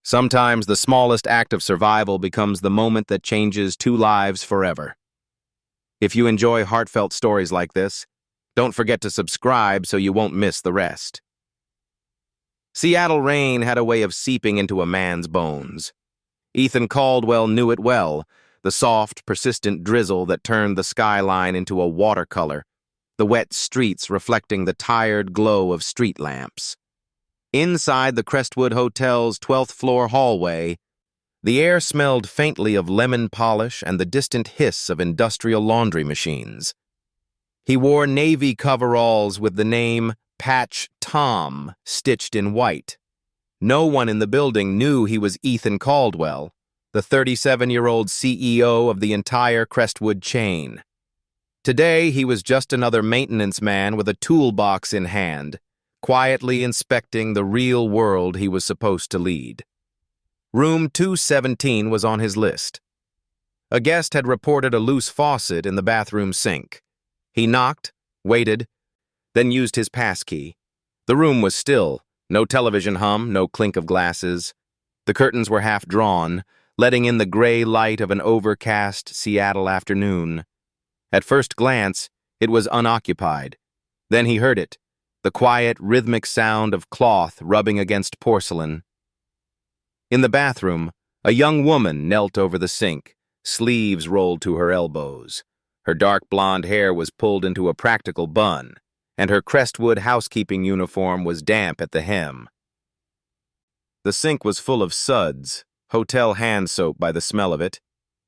Sometimes the smallest act of survival becomes the moment that changes two lives forever. If you enjoy heartfelt stories like this, don't forget to subscribe so you won't miss the rest. Seattle rain had a way of seeping into a man's bones. Ethan Caldwell knew it well, the soft, persistent drizzle that turned the skyline into a watercolor, the wet streets reflecting the tired glow of street lamps. Inside the Crestwood Hotel's 12th floor hallway, the air smelled faintly of lemon polish and the distant hiss of industrial laundry machines. He wore navy coveralls with the name Patch Tom stitched in white. No one in the building knew he was Ethan Caldwell, the 37-year-old CEO of the entire Crestwood chain. Today, he was just another maintenance man with a toolbox in hand, quietly inspecting the real world he was supposed to lead. Room 217 was on his list. A guest had reported a loose faucet in the bathroom sink. He knocked, waited, then used his passkey. The room was still, no television hum, no clink of glasses. The curtains were half drawn, letting in the gray light of an overcast Seattle afternoon. At first glance, it was unoccupied. Then he heard it, the quiet, rhythmic sound of cloth rubbing against porcelain. In the bathroom, a young woman knelt over the sink, sleeves rolled to her elbows. Her dark blonde hair was pulled into a practical bun, and her Crestwood housekeeping uniform was damp at the hem. The sink was full of suds, hotel hand soap by the smell of it,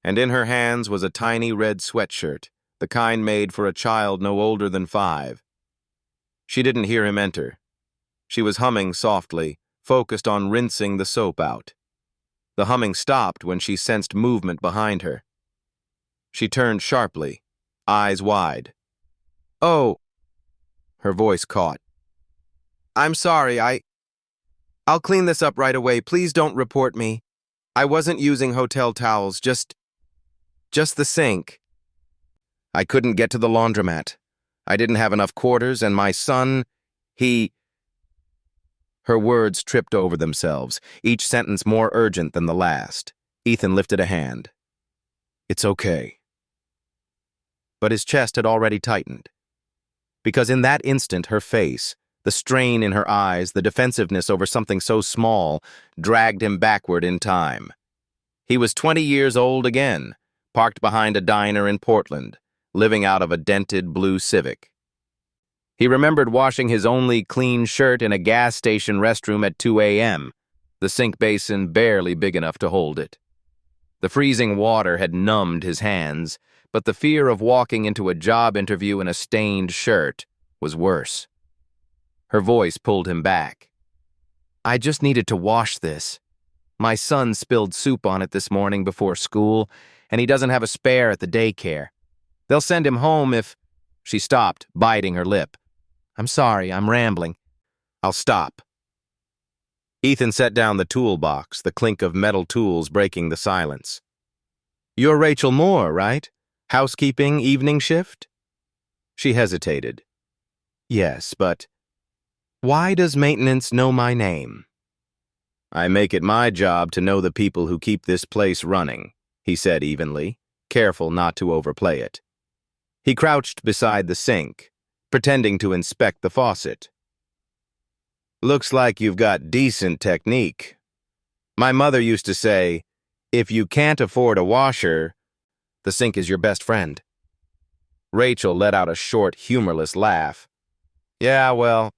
and in her hands was a tiny red sweatshirt, the kind made for a child no older than 5. She didn't hear him enter. She was humming softly, focused on rinsing the soap out. The humming stopped when she sensed movement behind her. She turned sharply, eyes wide. "Oh," her voice caught. "I'm sorry, I'll clean this up right away. Please don't report me. I wasn't using hotel towels, just the sink. I couldn't get to the laundromat. I didn't have enough quarters, and my son, Her words tripped over themselves, each sentence more urgent than the last. Ethan lifted a hand. "It's okay." But his chest had already tightened. Because in that instant, her face, the strain in her eyes, the defensiveness over something so small, dragged him backward in time. He was 20 years old again, parked behind a diner in Portland, living out of a dented blue Civic. He remembered washing his only clean shirt in a gas station restroom at 2 a.m., the sink basin barely big enough to hold it. The freezing water had numbed his hands, but the fear of walking into a job interview in a stained shirt was worse. Her voice pulled him back. "I just needed to wash this. My son spilled soup on it this morning before school, and he doesn't have a spare at the daycare. They'll send him home if—" She stopped, biting her lip. "I'm sorry, I'm rambling. I'll stop." Ethan set down the toolbox, the clink of metal tools breaking the silence. "You're Rachel Moore, right? Housekeeping, evening shift?" She hesitated. "Yes, but why does maintenance know my name?" "I make it my job to know the people who keep this place running," he said evenly, careful not to overplay it. He crouched beside the sink, pretending to inspect the faucet. "Looks like you've got decent technique. My mother used to say, if you can't afford a washer, the sink is your best friend." Rachel let out a short, humorless laugh. "Yeah, well,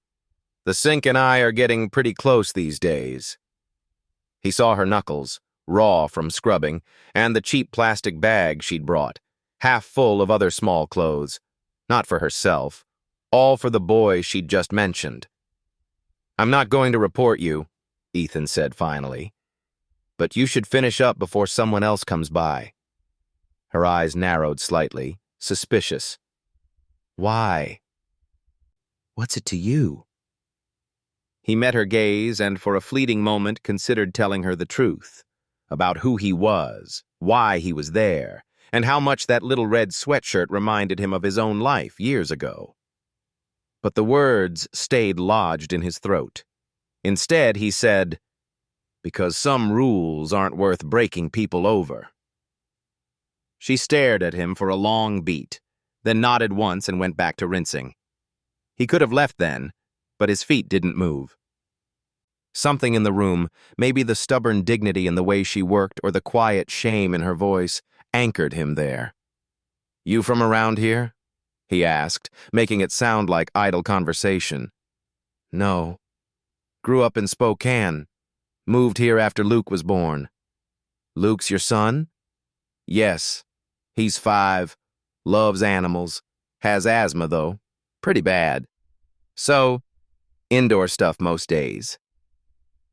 the sink and I are getting pretty close these days." He saw her knuckles, raw from scrubbing, and the cheap plastic bag she'd brought, half full of other small clothes, not for herself, all for the boy she'd just mentioned. "I'm not going to report you," Ethan said finally, "but you should finish up before someone else comes by." Her eyes narrowed slightly, suspicious. "Why? What's it to you?" He met her gaze and for a fleeting moment considered telling her the truth about who he was, why he was there, and how much that little red sweatshirt reminded him of his own life years ago. But the words stayed lodged in his throat. Instead, he said, Because some rules aren't worth breaking people over. She stared at him for a long beat, then nodded once and went back to rinsing. He could have left then, but his feet didn't move. Something in the room, maybe the stubborn dignity in the way she worked or the quiet shame in her voice, anchored him there. "You from around here?" he asked, making it sound like idle conversation. "No. Grew up in Spokane. Moved here after Luke was born." "Luke's your son?" "Yes. He's 5. Loves animals. Has asthma, though. Pretty bad. So, indoor stuff most days."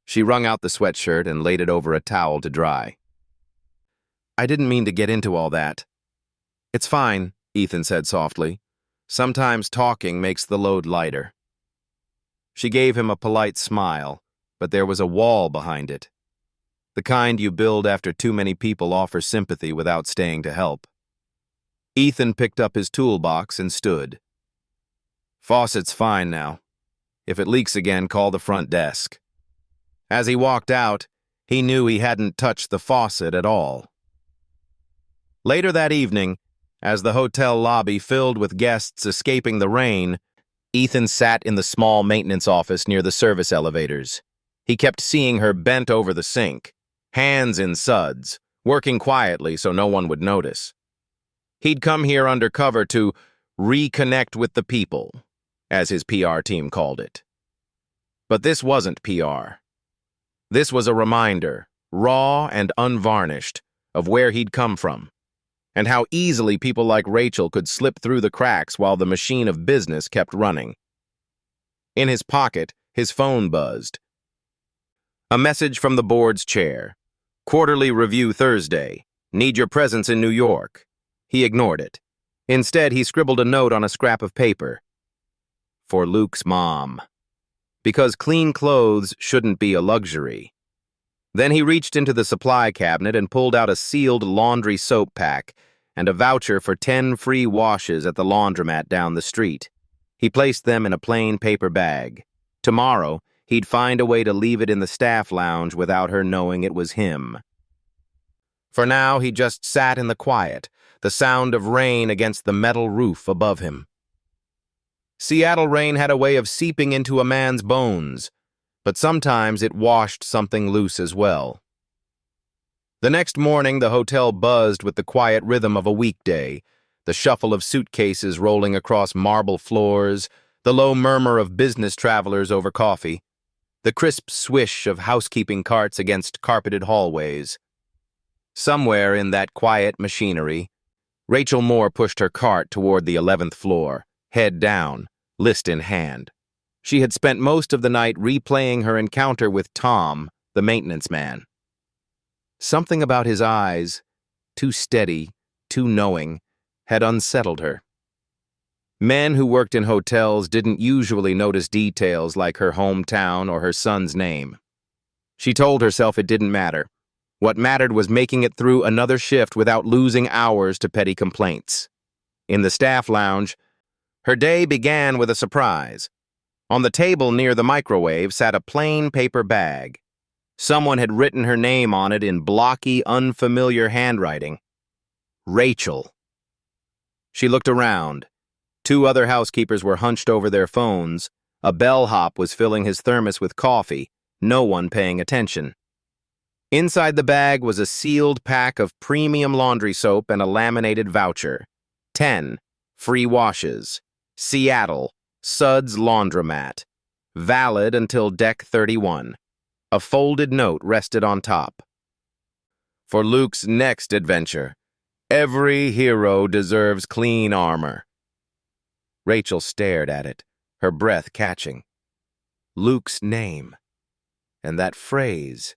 She wrung out the sweatshirt and laid it over a towel to dry. "I didn't mean to get into all that." "It's fine," Ethan said softly. "Sometimes talking makes the load lighter." She gave him a polite smile, but there was a wall behind it. The kind you build after too many people offer sympathy without staying to help. Ethan picked up his toolbox and stood. "Faucet's fine now. If it leaks again, call the front desk." As he walked out, he knew he hadn't touched the faucet at all. Later that evening, as the hotel lobby filled with guests escaping the rain, Ethan sat in the small maintenance office near the service elevators. He kept seeing her bent over the sink, hands in suds, working quietly so no one would notice. He'd come here undercover to reconnect with the people, as his PR team called it. But this wasn't PR. This was a reminder, raw and unvarnished, of where he'd come from, and how easily people like Rachel could slip through the cracks while the machine of business kept running. In his pocket, his phone buzzed. A message from the board's chair. "Quarterly review Thursday. Need your presence in New York." He ignored it. Instead, he scribbled a note on a scrap of paper. "For Luke's mom." Because clean clothes shouldn't be a luxury. Then he reached into the supply cabinet and pulled out a sealed laundry soap pack and a voucher for 10 free washes at the laundromat down the street. He placed them in a plain paper bag. Tomorrow, he'd find a way to leave it in the staff lounge without her knowing it was him. For now, he just sat in the quiet, the sound of rain against the metal roof above him. Seattle rain had a way of seeping into a man's bones, but sometimes it washed something loose as well. The next morning, the hotel buzzed with the quiet rhythm of a weekday, the shuffle of suitcases rolling across marble floors, the low murmur of business travelers over coffee, the crisp swish of housekeeping carts against carpeted hallways. Somewhere in that quiet machinery, Rachel Moore pushed her cart toward the 11th floor, head down, list in hand. She had spent most of the night replaying her encounter with Tom, the maintenance man. Something about his eyes, too steady, too knowing, had unsettled her. Men who worked in hotels didn't usually notice details like her hometown or her son's name. She told herself it didn't matter. What mattered was making it through another shift without losing hours to petty complaints. In the staff lounge, her day began with a surprise. On the table near the microwave sat a plain paper bag. Someone had written her name on it in blocky, unfamiliar handwriting. Rachel. She looked around. 2 other housekeepers were hunched over their phones. A bellhop was filling his thermos with coffee, no one paying attention. Inside the bag was a sealed pack of premium laundry soap and a laminated voucher. 10 free washes. Seattle, Suds Laundromat. Valid until Deck 31. A folded note rested on top. For Luke's next adventure, every hero deserves clean armor. Rachel stared at it, her breath catching. Luke's name. And that phrase,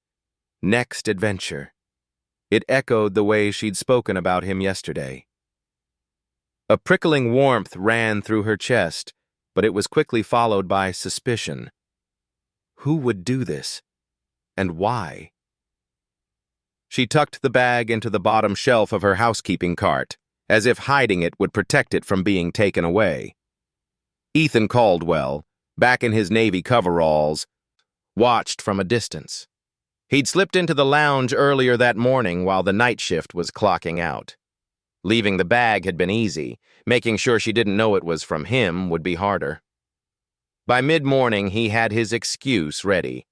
next adventure. It echoed the way she'd spoken about him yesterday. A prickling warmth ran through her chest, but it was quickly followed by suspicion. Who would do this? And why? She tucked the bag into the bottom shelf of her housekeeping cart, as if hiding it would protect it from being taken away. Ethan Caldwell, back in his Navy coveralls, watched from a distance. He'd slipped into the lounge earlier that morning while the night shift was clocking out. Leaving the bag had been easy. Making sure she didn't know it was from him would be harder. By mid-morning, he had his excuse ready.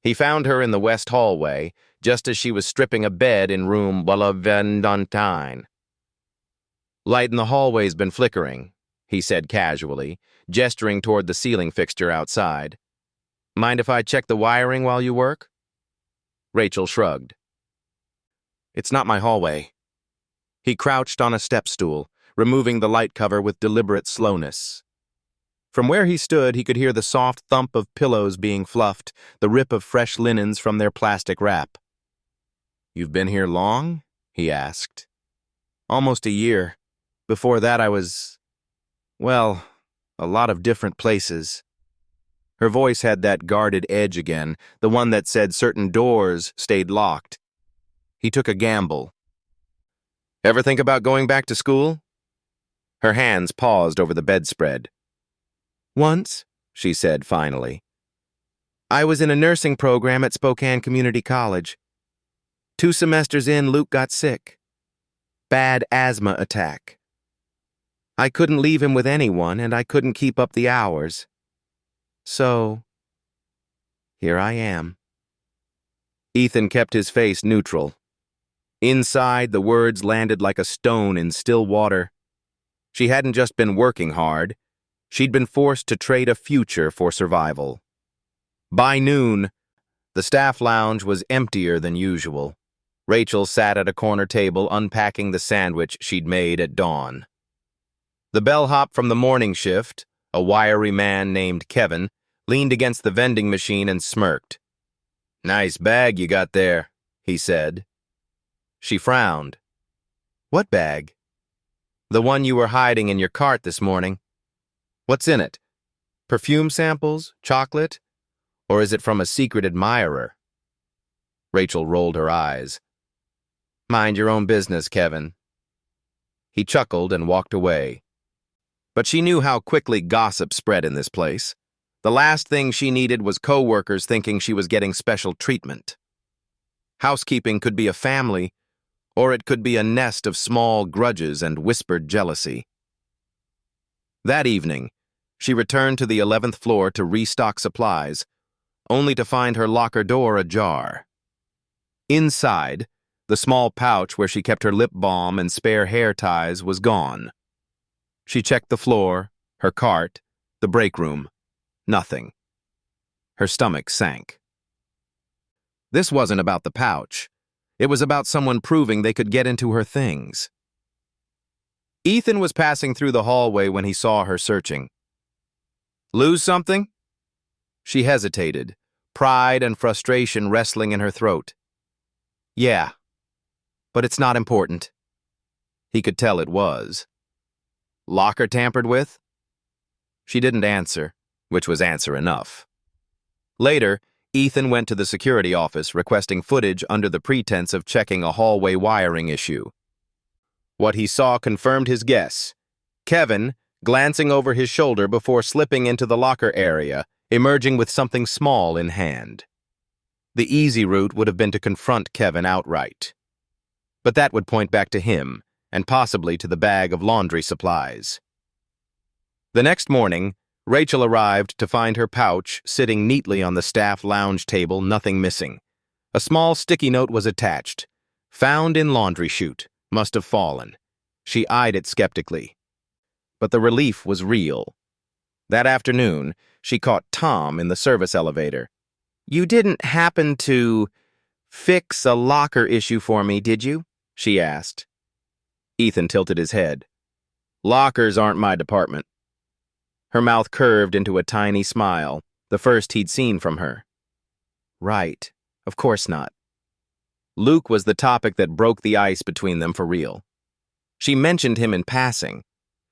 He found her in the west hallway, just as she was stripping a bed in room Bolavendantine. "Light in the hallway's been flickering," he said casually, gesturing toward the ceiling fixture outside. "Mind if I check the wiring while you work?" Rachel shrugged. "It's not my hallway." He crouched on a step stool, removing the light cover with deliberate slowness. From where he stood, he could hear the soft thump of pillows being fluffed, the rip of fresh linens from their plastic wrap. "You've been here long?" he asked. "Almost a year. Before that I was, well, a lot of different places." Her voice had that guarded edge again, the one that said certain doors stayed locked. He took a gamble. "Ever think about going back to school?" Her hands paused over the bedspread. "Once," she said finally. "I was in a nursing program at Spokane Community College. 2 semesters in, Luke got sick. Bad asthma attack. I couldn't leave him with anyone, and I couldn't keep up the hours. So, here I am." Ethan kept his face neutral. Inside, the words landed like a stone in still water. She hadn't just been working hard. She'd been forced to trade a future for survival. By noon, the staff lounge was emptier than usual. Rachel sat at a corner table unpacking the sandwich she'd made at dawn. The bellhop from the morning shift, a wiry man named Kevin, leaned against the vending machine and smirked. "Nice bag you got there," he said. She frowned. "What bag?" "The one you were hiding in your cart this morning. What's in it? Perfume samples? Chocolate? Or is it from a secret admirer?" Rachel rolled her eyes. "Mind your own business, Kevin." He chuckled and walked away. But she knew how quickly gossip spread in this place. The last thing she needed was co-workers thinking she was getting special treatment. Housekeeping could be a family, or it could be a nest of small grudges and whispered jealousy. That evening, she returned to the 11th floor to restock supplies, only to find her locker door ajar. Inside, the small pouch where she kept her lip balm and spare hair ties was gone. She checked the floor, her cart, the break room. Nothing. Her stomach sank. This wasn't about the pouch. It was about someone proving they could get into her things. Ethan was passing through the hallway when he saw her searching. "Lose something?" She hesitated, pride and frustration wrestling in her throat. "Yeah, but it's not important." He could tell it was. "Locker tampered with?" She didn't answer, which was answer enough. Later, Ethan went to the security office requesting footage under the pretense of checking a hallway wiring issue. What he saw confirmed his guess. Kevin, glancing over his shoulder before slipping into the locker area, emerging with something small in hand. The easy route would have been to confront Kevin outright. But that would point back to him, and possibly to the bag of laundry supplies. The next morning, Rachel arrived to find her pouch sitting neatly on the staff lounge table, nothing missing. A small sticky note was attached. "Found in laundry chute. Must have fallen." She eyed it skeptically. But the relief was real. That afternoon, she caught Tom in the service elevator. "You didn't happen to fix a locker issue for me, did you?" she asked. Ethan tilted his head. "Lockers aren't my department." Her mouth curved into a tiny smile, the first he'd seen from her. "Right, of course not." Luke was the topic that broke the ice between them for real. She mentioned him in passing,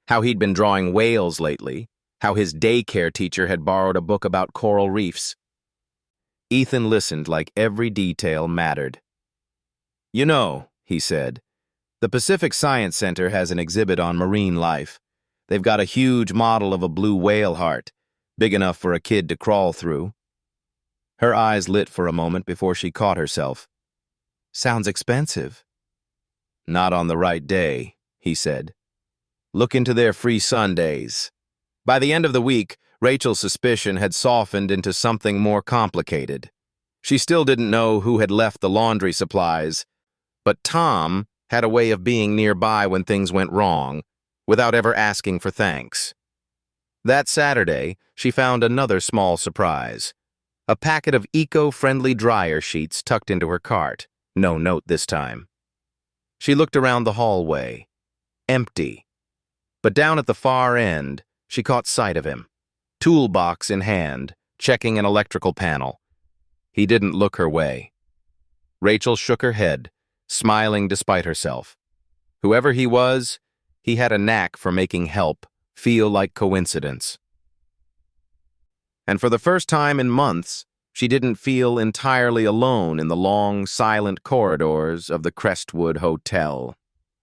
how he'd been drawing whales lately, how his daycare teacher had borrowed a book about coral reefs. Ethan listened like every detail mattered. "You know," he said, "the Pacific Science Center has an exhibit on marine life. They've got a huge model of a blue whale heart, big enough for a kid to crawl through." Her eyes lit for a moment before she caught herself. Sounds expensive. Not on the right day, he said. Look into their free Sundays. By the end of the week, Rachel's suspicion had softened into something more complicated. She still didn't know who had left the laundry supplies, but Tom had a way of being nearby when things went wrong, without ever asking for thanks. That Saturday, she found another small surprise. A packet of eco-friendly dryer sheets tucked into her cart. No note this time. She looked around the hallway. Empty. But down at the far end, she caught sight of him, toolbox in hand, checking an electrical panel. He didn't look her way. Rachel shook her head, smiling despite herself. Whoever he was, he had a knack for making help feel like coincidence. And for the first time in months, she didn't feel entirely alone in the long, silent corridors of the Crestwood Hotel.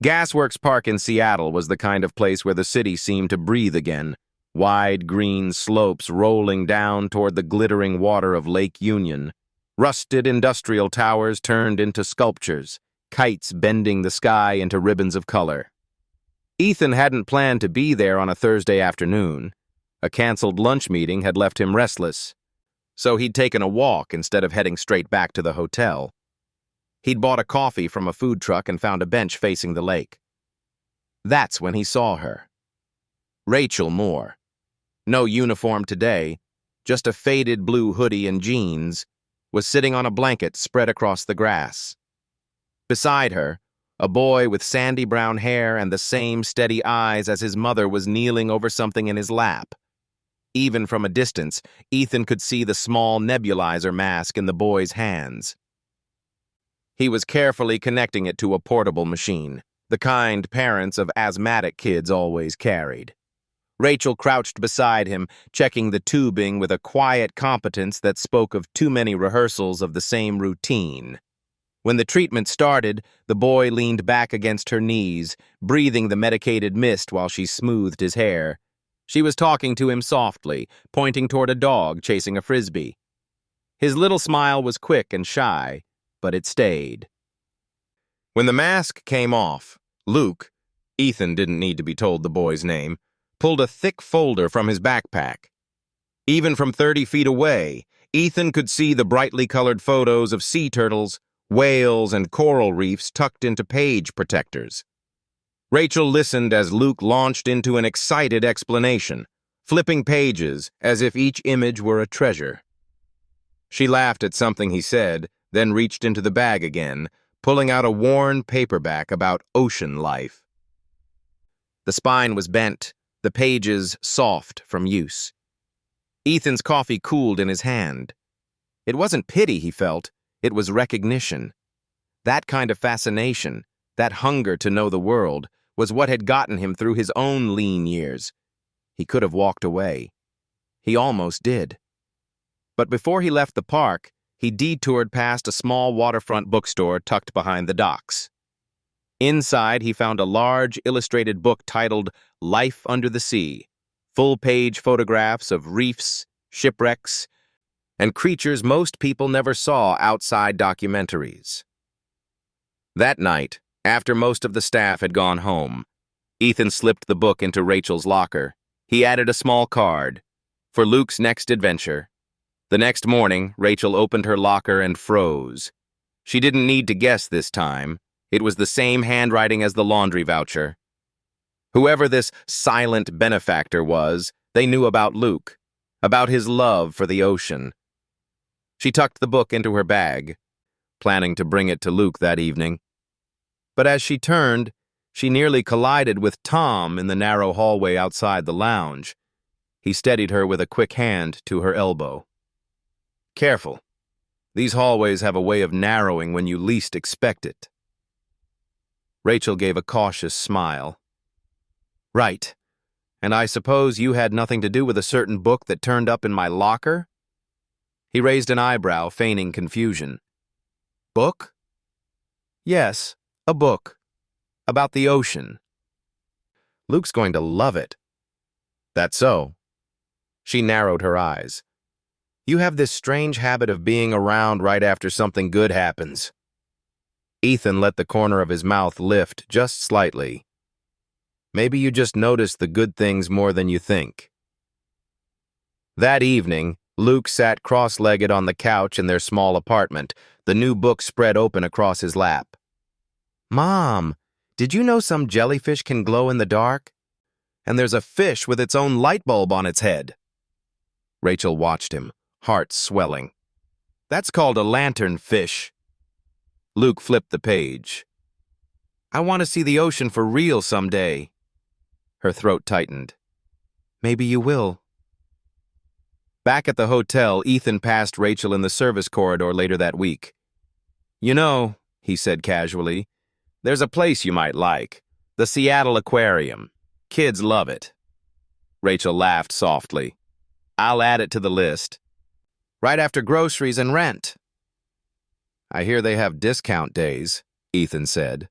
Gasworks Park in Seattle was the kind of place where the city seemed to breathe again, wide green slopes rolling down toward the glittering water of Lake Union, rusted industrial towers turned into sculptures, kites bending the sky into ribbons of color. Ethan hadn't planned to be there on a Thursday afternoon. A canceled lunch meeting had left him restless, so he'd taken a walk instead of heading straight back to the hotel. He'd bought a coffee from a food truck and found a bench facing the lake. That's when he saw her. Rachel Moore. No uniform today, just a faded blue hoodie and jeans, was sitting on a blanket spread across the grass. Beside her, a boy with sandy brown hair and the same steady eyes as his mother was kneeling over something in his lap. Even from a distance, Ethan could see the small nebulizer mask in the boy's hands. He was carefully connecting it to a portable machine, the kind parents of asthmatic kids always carried. Rachel crouched beside him, checking the tubing with a quiet competence that spoke of too many rehearsals of the same routine. When the treatment started, the boy leaned back against her knees, breathing the medicated mist while she smoothed his hair. She was talking to him softly, pointing toward a dog chasing a frisbee. His little smile was quick and shy, but it stayed. When the mask came off, Luke, Ethan didn't need to be told the boy's name, pulled a thick folder from his backpack. Even from 30 feet away, Ethan could see the brightly colored photos of sea turtles, whales, and coral reefs tucked into page protectors. Rachel listened as Luke launched into an excited explanation, flipping pages as if each image were a treasure. She laughed at something he said, then reached into the bag again, pulling out a worn paperback about ocean life. The spine was bent, the pages soft from use. Ethan's coffee cooled in his hand. It wasn't pity he felt, it was recognition. That kind of fascination, that hunger to know the world, was what had gotten him through his own lean years. He could have walked away. He almost did. But before he left the park, he detoured past a small waterfront bookstore tucked behind the docks. Inside, he found a large illustrated book titled Life Under the Sea, full-page photographs of reefs, shipwrecks, and creatures most people never saw outside documentaries. That night, after most of the staff had gone home, Ethan slipped the book into Rachel's locker. He added a small card for Luke's next adventure. The next morning, Rachel opened her locker and froze. She didn't need to guess this time. It was the same handwriting as the laundry voucher. Whoever this silent benefactor was, they knew about Luke, about his love for the ocean. She tucked the book into her bag, planning to bring it to Luke that evening. But as she turned, she nearly collided with Tom in the narrow hallway outside the lounge. He steadied her with a quick hand to her elbow. Careful. These hallways have a way of narrowing when you least expect it. Rachel gave a cautious smile. Right. And I suppose you had nothing to do with a certain book that turned up in my locker? He raised an eyebrow, feigning confusion. Book? Yes, a book. About the ocean. Luke's going to love it. That's so. She narrowed her eyes. You have this strange habit of being around right after something good happens. Ethan let the corner of his mouth lift just slightly. Maybe you just notice the good things more than you think. That evening, Luke sat cross-legged on the couch in their small apartment, the new book spread open across his lap. Mom, did you know some jellyfish can glow in the dark? And there's a fish with its own light bulb on its head. Rachel watched him, heart swelling. That's called a lanternfish. Luke flipped the page. I want to see the ocean for real someday. Her throat tightened. Maybe you will. Back at the hotel, Ethan passed Rachel in the service corridor later that week. You know, he said casually, there's a place you might like. The Seattle Aquarium. Kids love it. Rachel laughed softly. I'll add it to the list. Right after groceries and rent. I hear they have discount days, Ethan said.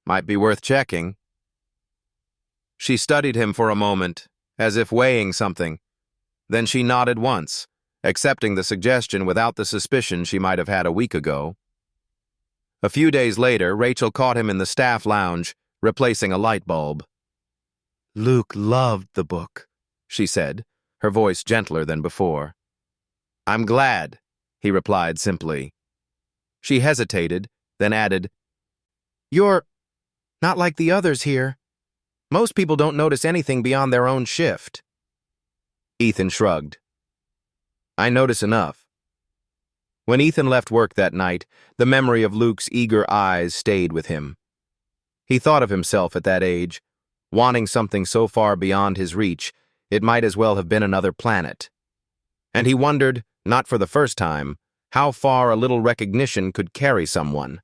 Might be worth checking. She studied him for a moment, as if weighing something. Then she nodded once, accepting the suggestion without the suspicion she might have had a week ago. A few days later, Rachel caught him in the staff lounge, replacing a light bulb. Luke loved the book, she said, her voice gentler than before. I'm glad, he replied simply. She hesitated, then added, You're not like the others here. Most people don't notice anything beyond their own shift. Ethan shrugged. I notice enough. When Ethan left work that night, the memory of Luke's eager eyes stayed with him. He thought of himself at that age, wanting something so far beyond his reach, it might as well have been another planet. And he wondered, not for the first time, how far a little recognition could carry someone.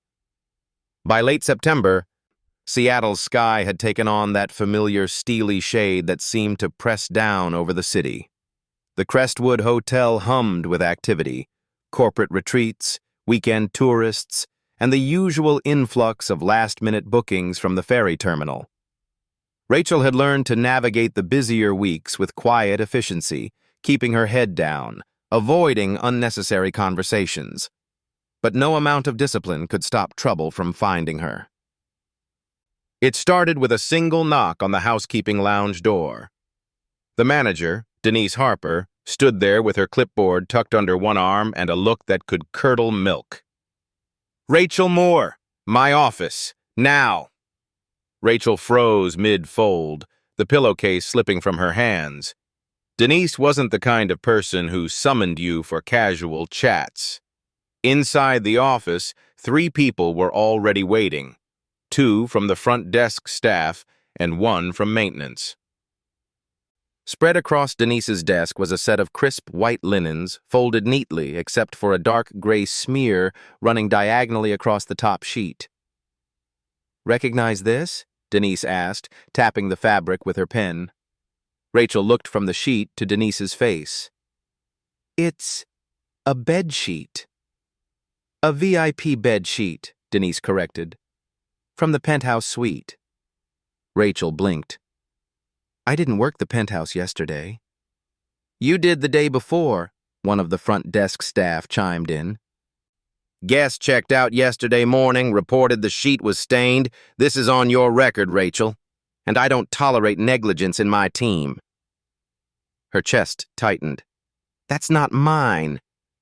By late September, Seattle's sky had taken on that familiar steely shade that seemed to press down over the city. The Crestwood Hotel hummed with activity, corporate retreats, weekend tourists, and the usual influx of last-minute bookings from the ferry terminal. Rachel had learned to navigate the busier weeks with quiet efficiency, keeping her head down, avoiding unnecessary conversations. But no amount of discipline could stop trouble from finding her. It started with a single knock on the housekeeping lounge door. The manager, Denise Harper, stood there with her clipboard tucked under one arm and a look that could curdle milk. Rachel Moore, my office, now. Rachel froze mid-fold, the pillowcase slipping from her hands. Denise wasn't the kind of person who summoned you for casual chats. Inside the office, 3 people were already waiting. 2 from the front desk staff and 1 from maintenance. Spread across Denise's desk was a set of crisp white linens, folded neatly except for a dark gray smear running diagonally across the top sheet. Recognize this? Denise asked, tapping the fabric with her pen. Rachel looked from the sheet to Denise's face. It's a bed sheet. A VIP bed sheet, Denise corrected. From the penthouse suite. Rachel blinked. I didn't work the penthouse yesterday. You did the day before, one of the front desk staff chimed in. Guest checked out yesterday morning, reported the sheet was stained. This is on your record, Rachel. And I don't tolerate negligence in my team. Her chest tightened. That's not mine.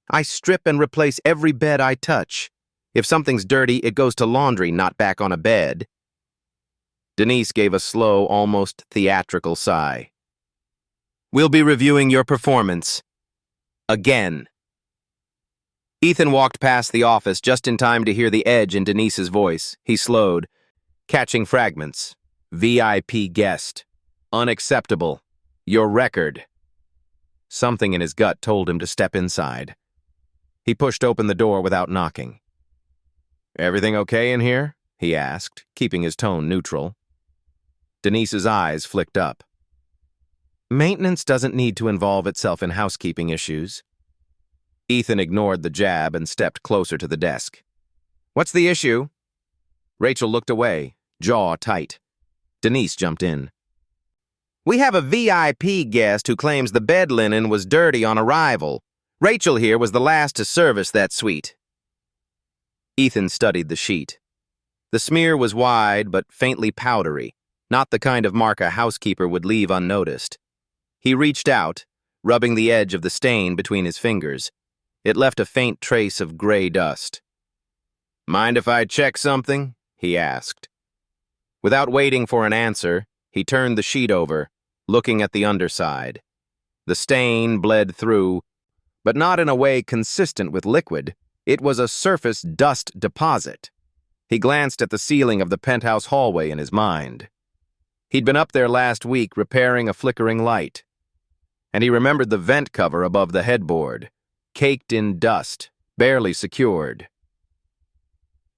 I strip and replace every bed I touch. If something's dirty, it goes to laundry, not back on a bed. Denise gave a slow, almost theatrical sigh. We'll be reviewing your performance. Again. Ethan walked past the office just in time to hear the edge in Denise's voice. He slowed, catching fragments. VIP guest. Unacceptable. Your record. Something in his gut told him to step inside. He pushed open the door without knocking. Everything okay in here? He asked, keeping his tone neutral. Denise's eyes flicked up. Maintenance doesn't need to involve itself in housekeeping issues. Ethan ignored the jab and stepped closer to the desk. What's the issue? Rachel looked away, jaw tight. Denise jumped in. We have a VIP guest who claims the bed linen was dirty on arrival. Rachel here was the last to service that suite. Ethan studied the sheet. The smear was wide but faintly powdery, not the kind of mark a housekeeper would leave unnoticed. He reached out, rubbing the edge of the stain between his fingers. It left a faint trace of gray dust. "Mind if I check something?" he asked. Without waiting for an answer, he turned the sheet over, looking at the underside. The stain bled through, but not in a way consistent with liquid. It was a surface dust deposit. He glanced at the ceiling of the penthouse hallway in his mind. He'd been up there last week repairing a flickering light, and he remembered the vent cover above the headboard, caked in dust, barely secured.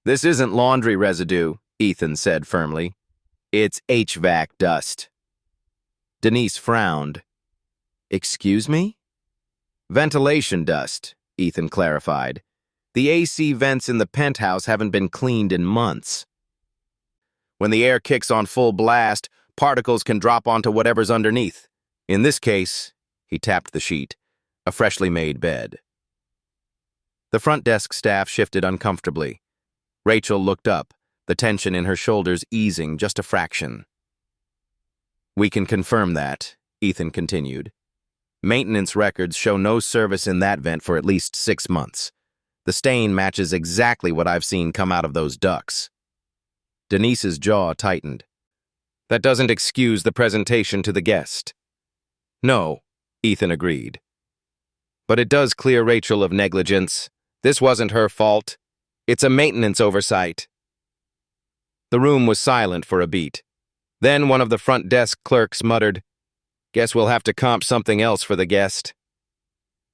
"This isn't laundry residue," Ethan said firmly. "It's HVAC dust." Denise frowned. "Excuse me?" "Ventilation dust," Ethan clarified. "The AC vents in the penthouse haven't been cleaned in months. When the air kicks on full blast, particles can drop onto whatever's underneath. In this case," he tapped the sheet, "a freshly made bed." The front desk staff shifted uncomfortably. Rachel looked up, the tension in her shoulders easing just a fraction. "We can confirm that," Ethan continued. "Maintenance records show no service in that vent for at least 6 months. The stain matches exactly what I've seen come out of those ducts." Denise's jaw tightened. "That doesn't excuse the presentation to the guest." "No," Ethan agreed. "But it does clear Rachel of negligence. This wasn't her fault. It's a maintenance oversight." The room was silent for a beat. Then one of the front desk clerks muttered, "Guess we'll have to comp something else for the guest."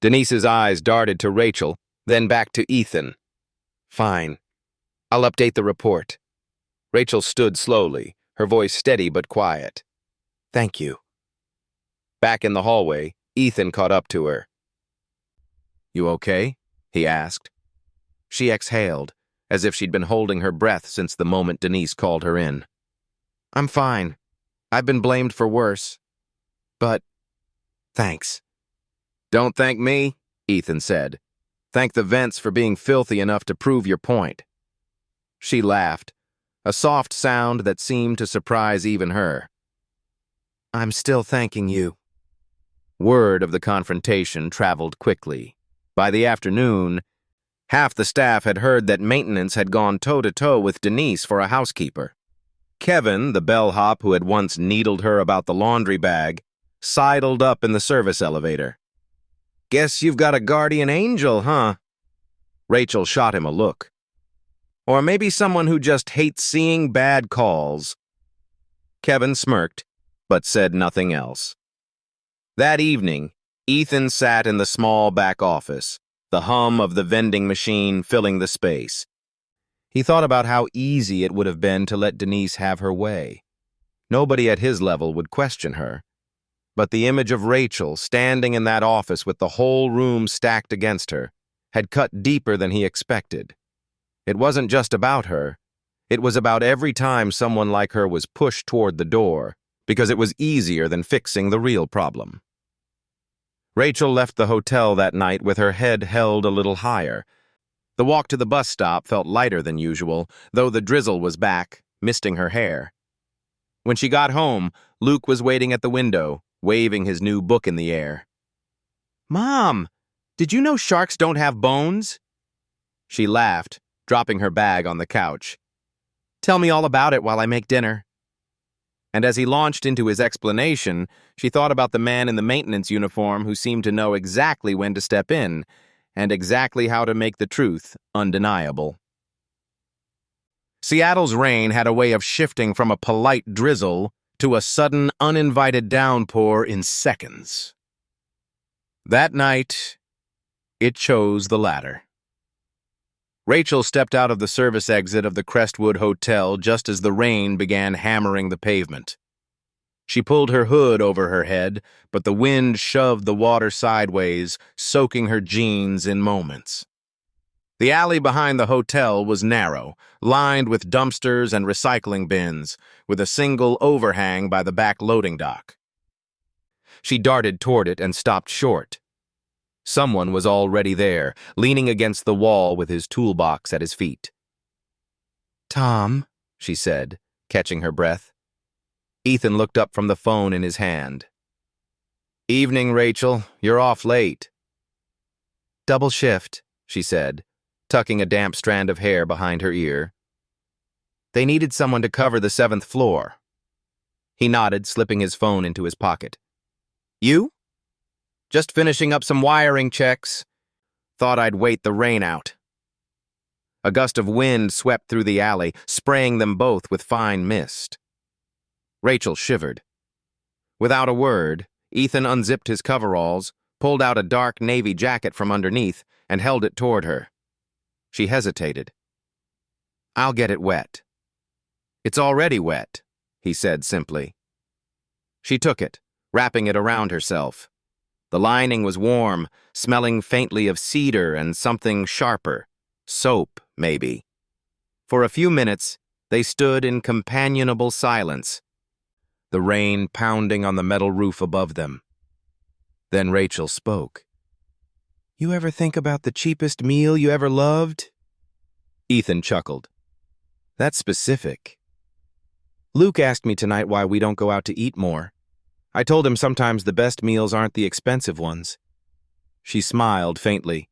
Denise's eyes darted to Rachel, then back to Ethan. "Fine. I'll update the report." Rachel stood slowly, her voice steady but quiet. "Thank you." Back in the hallway, Ethan caught up to her. "You okay?" he asked. She exhaled, as if she'd been holding her breath since the moment Denise called her in. "I'm fine. I've been blamed for worse. But, thanks." "Don't thank me," Ethan said. "Thank the vents for being filthy enough to prove your point." She laughed, a soft sound that seemed to surprise even her. "I'm still thanking you." Word of the confrontation traveled quickly. By the afternoon, half the staff had heard that maintenance had gone toe-to-toe with Denise for a housekeeper. Kevin, the bellhop who had once needled her about the laundry bag, sidled up in the service elevator. "Guess you've got a guardian angel, huh?" Rachel shot him a look. "Or maybe someone who just hates seeing bad calls." Kevin smirked, but said nothing else. That evening, Ethan sat in the small back office, the hum of the vending machine filling the space. He thought about how easy it would have been to let Denise have her way. Nobody at his level would question her. But the image of Rachel standing in that office with the whole room stacked against her had cut deeper than he expected. It wasn't just about her. It was about every time someone like her was pushed toward the door, because it was easier than fixing the real problem. Rachel left the hotel that night with her head held a little higher. The walk to the bus stop felt lighter than usual, though the drizzle was back, misting her hair. When she got home, Luke was waiting at the window, waving his new book in the air. "Mom, did you know sharks don't have bones?" She laughed, dropping her bag on the couch. "Tell me all about it while I make dinner." And as he launched into his explanation, she thought about the man in the maintenance uniform who seemed to know exactly when to step in, and exactly how to make the truth undeniable. Seattle's rain had a way of shifting from a polite drizzle to a sudden, uninvited downpour in seconds. That night, it chose the latter. Rachel stepped out of the service exit of the Crestwood Hotel just as the rain began hammering the pavement. She pulled her hood over her head, but the wind shoved the water sideways, soaking her jeans in moments. The alley behind the hotel was narrow, lined with dumpsters and recycling bins, with a single overhang by the back loading dock. She darted toward it and stopped short. Someone was already there, leaning against the wall with his toolbox at his feet. "Tom," she said, catching her breath. Ethan looked up from the phone in his hand. "Evening, Rachel. You're off late." "Double shift," she said, tucking a damp strand of hair behind her ear. "They needed someone to cover the 7th floor." He nodded, slipping his phone into his pocket. "You?" "Just finishing up some wiring checks. Thought I'd wait the rain out." A gust of wind swept through the alley, spraying them both with fine mist. Rachel shivered. Without a word, Ethan unzipped his coveralls, pulled out a dark navy jacket from underneath, and held it toward her. She hesitated. "I'll get it wet." "It's already wet," he said simply. She took it, wrapping it around herself. The lining was warm, smelling faintly of cedar and something sharper. Soap, maybe. For a few minutes, they stood in companionable silence, the rain pounding on the metal roof above them. Then Rachel spoke. "You ever think about the cheapest meal you ever loved?" Ethan chuckled. "That's specific. Luke asked me tonight why we don't go out to eat more. I told him sometimes the best meals aren't the expensive ones." She smiled faintly.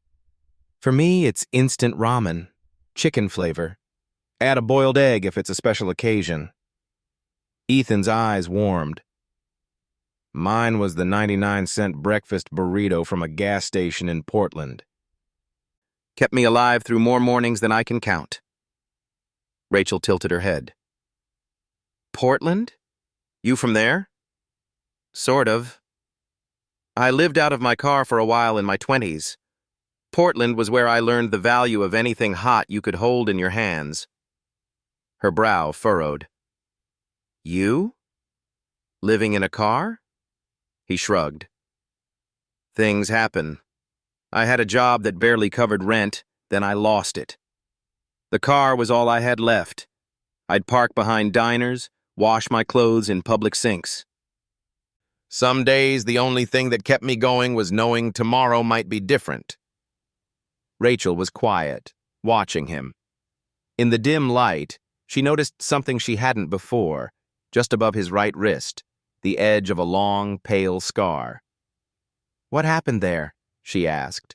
"For me, it's instant ramen, chicken flavor. Add a boiled egg if it's a special occasion." Ethan's eyes warmed. "Mine was the 99-cent breakfast burrito from a gas station in Portland. Kept me alive through more mornings than I can count." Rachel tilted her head. "Portland? You from there?" "Sort of. I lived out of my car for a while in my 20s. Portland was where I learned the value of anything hot you could hold in your hands." Her brow furrowed. "You? Living in a car?" He shrugged. "Things happen. I had a job that barely covered rent, then I lost it. The car was all I had left. I'd park behind diners, wash my clothes in public sinks. Some days the only thing that kept me going was knowing tomorrow might be different." Rachel was quiet, watching him. In the dim light, she noticed something she hadn't before, just above his right wrist, the edge of a long, pale scar. "What happened there?" she asked.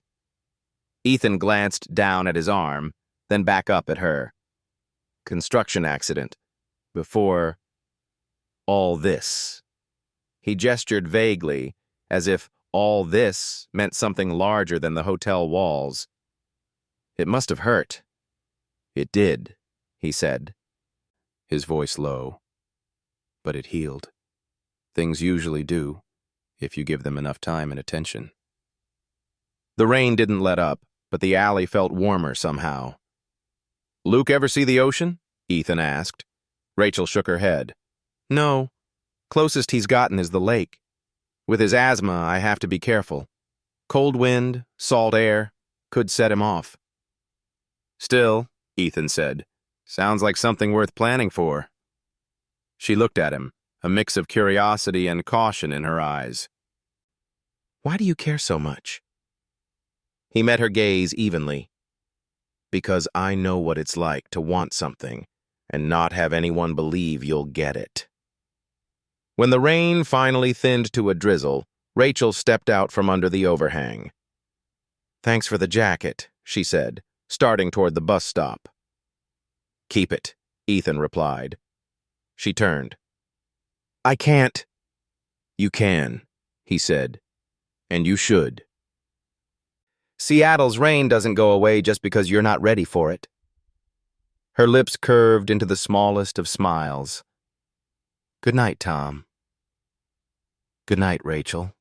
Ethan glanced down at his arm, then back up at her. "Construction accident. Before all this." He gestured vaguely, as if all this meant something larger than the hotel walls. "It must have hurt." "It did," he said, his voice low. "But it healed. Things usually do, if you give them enough time and attention." The rain didn't let up, but the alley felt warmer somehow. "Luke ever see the ocean?" Ethan asked. Rachel shook her head. "No. Closest he's gotten is the lake. With his asthma, I have to be careful. Cold wind, salt air, could set him off." "Still," Ethan said, "sounds like something worth planning for." She looked at him, a mix of curiosity and caution in her eyes. "Why do you care so much?" He met her gaze evenly. "Because I know what it's like to want something and not have anyone believe you'll get it." When the rain finally thinned to a drizzle, Rachel stepped out from under the overhang. "Thanks for the jacket," she said, starting toward the bus stop. "Keep it," Ethan replied. She turned. "I can't." "You can," he said, "and you should. Seattle's rain doesn't go away just because you're not ready for it." Her lips curved into the smallest of smiles. "Good night, Tom." "Good night, Rachel."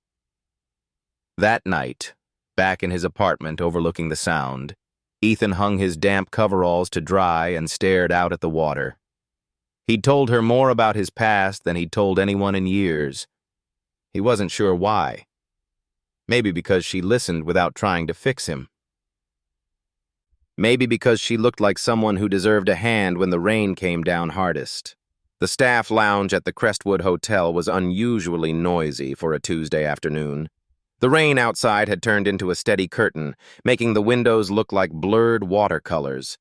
That night, back in his apartment overlooking the Sound, Ethan hung his damp coveralls to dry and stared out at the water. He'd told her more about his past than he'd told anyone in years. He wasn't sure why. Maybe because she listened without trying to fix him. Maybe because she looked like someone who deserved a hand when the rain came down hardest. The staff lounge at the Crestwood Hotel was unusually noisy for a Tuesday afternoon. The rain outside had turned into a steady curtain, making the windows look like blurred watercolors.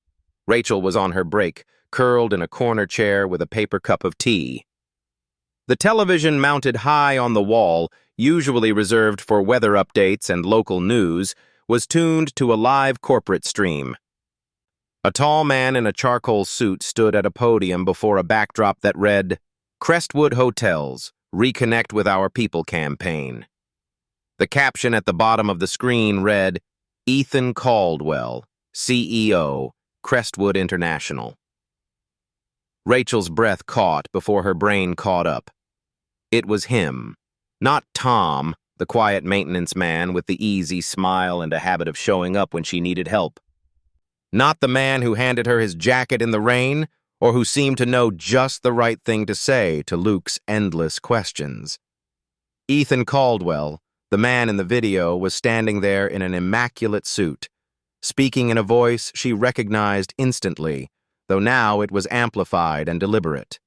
Rachel was on her break, curled in a corner chair with a paper cup of tea. The television mounted high on the wall, usually reserved for weather updates and local news, was tuned to a live corporate stream. A tall man in a charcoal suit stood at a podium before a backdrop that read, "Crestwood Hotels, Reconnect with Our People campaign." The caption at the bottom of the screen read, "Ethan Caldwell, CEO, Crestwood International." Rachel's breath caught before her brain caught up. It was him, not Tom, the quiet maintenance man with the easy smile and a habit of showing up when she needed help. Not the man who handed her his jacket in the rain, or who seemed to know just the right thing to say to Luke's endless questions. Ethan Caldwell, the man in the video, was standing there in an immaculate suit, speaking in a voice she recognized instantly, though now it was amplified and deliberate.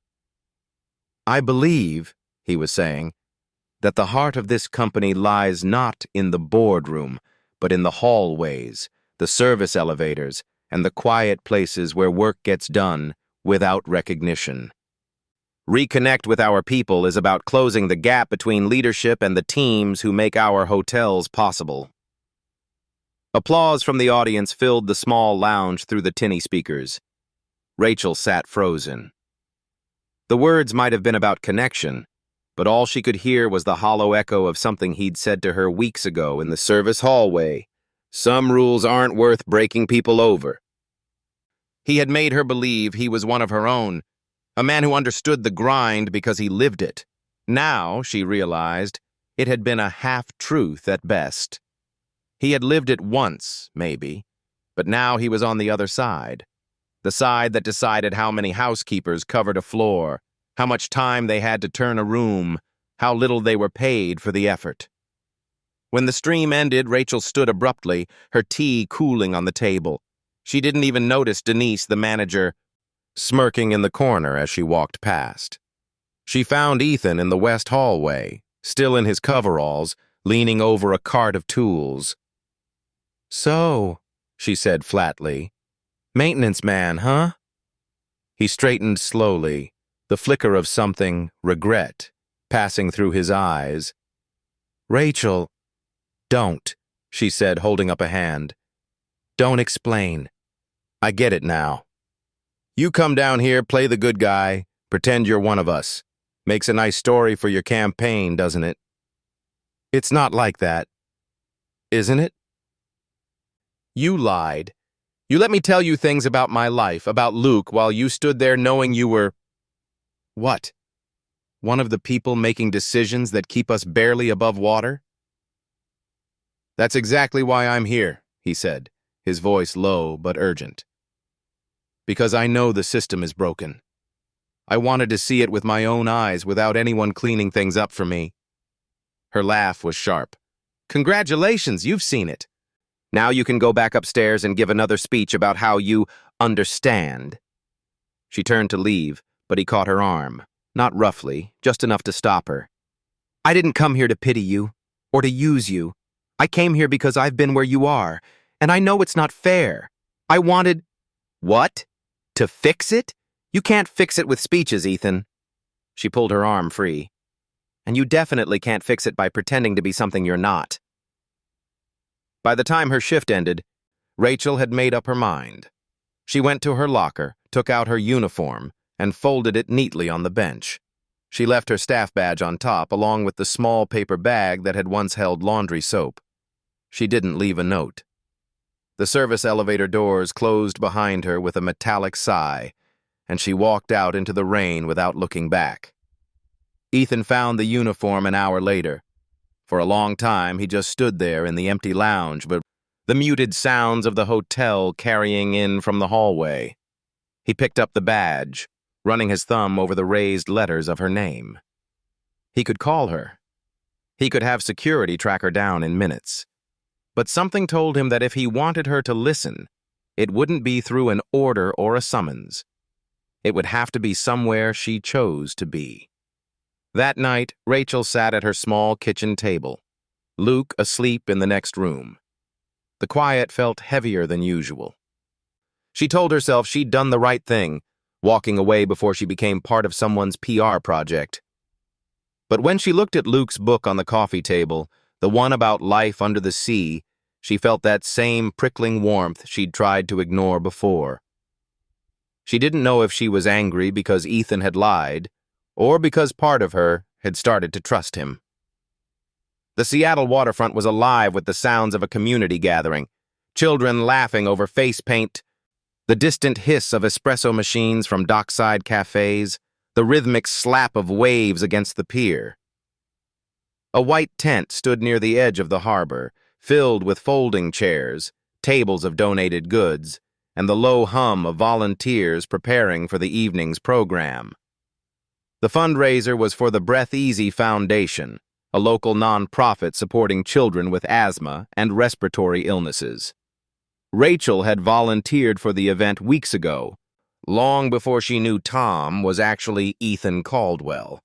"I believe," he was saying, "that the heart of this company lies not in the boardroom, but in the hallways, the service elevators, and the quiet places where work gets done without recognition. Reconnect with Our People is about closing the gap between leadership and the teams who make our hotels possible." Applause from the audience filled the small lounge through the tinny speakers. Rachel sat frozen. The words might have been about connection, but all she could hear was the hollow echo of something he'd said to her weeks ago in the service hallway. Some rules aren't worth breaking people over. He had made her believe he was one of her own, a man who understood the grind because he lived it. Now, she realized, it had been a half-truth at best. He had lived it once, maybe, but now he was on the other side. The side that decided how many housekeepers covered a floor, how much time they had to turn a room, how little they were paid for the effort. When the stream ended, Rachel stood abruptly, her tea cooling on the table. She didn't even notice Denise, the manager, smirking in the corner as she walked past. She found Ethan in the west hallway, still in his coveralls, leaning over a cart of tools. "So," she said flatly, "maintenance man, huh?" He straightened slowly, the flicker of something, regret, passing through his eyes. "Rachel, don't," she said, holding up a hand. "Don't explain. I get it now. You come down here, play the good guy, pretend you're one of us. Makes a nice story for your campaign, doesn't it? It's not like that, isn't it? You lied. You let me tell you things about my life, about Luke, while you stood there knowing you were... What? One of the people making decisions that keep us barely above water? That's exactly why I'm here, he said, his voice low but urgent. Because I know the system is broken. I wanted to see it with my own eyes without anyone cleaning things up for me. Her laugh was sharp. Congratulations, you've seen it. Now you can go back upstairs and give another speech about how you understand. She turned to leave, but he caught her arm, not roughly, just enough to stop her. I didn't come here to pity you, or to use you. I came here because I've been where you are, and I know it's not fair. I wanted... What? To fix it? You can't fix it with speeches, Ethan. She pulled her arm free. And you definitely can't fix it by pretending to be something you're not. By the time her shift ended, Rachel had made up her mind. She went to her locker, took out her uniform, and folded it neatly on the bench. She left her staff badge on top, along with the small paper bag that had once held laundry soap. She didn't leave a note. The service elevator doors closed behind her with a metallic sigh, and she walked out into the rain without looking back. Ethan found the uniform an hour later. For a long time, he just stood there in the empty lounge, but the muted sounds of the hotel carrying in from the hallway. He picked up the badge, running his thumb over the raised letters of her name. He could call her. He could have security track her down in minutes. But something told him that if he wanted her to listen, it wouldn't be through an order or a summons. It would have to be somewhere she chose to be. That night, Rachel sat at her small kitchen table. Luke asleep in the next room. The quiet felt heavier than usual. She told herself she'd done the right thing, walking away before she became part of someone's PR project. But when she looked at Luke's book on the coffee table, the one about life under the sea, she felt that same prickling warmth she'd tried to ignore before. She didn't know if she was angry because Ethan had lied, or because part of her had started to trust him. The Seattle waterfront was alive with the sounds of a community gathering, children laughing over face paint, the distant hiss of espresso machines from dockside cafes, the rhythmic slap of waves against the pier. A white tent stood near the edge of the harbor, filled with folding chairs, tables of donated goods, and the low hum of volunteers preparing for the evening's program. The fundraiser was for the Breath Easy Foundation, a local nonprofit supporting children with asthma and respiratory illnesses. Rachel had volunteered for the event weeks ago, long before she knew Tom was actually Ethan Caldwell.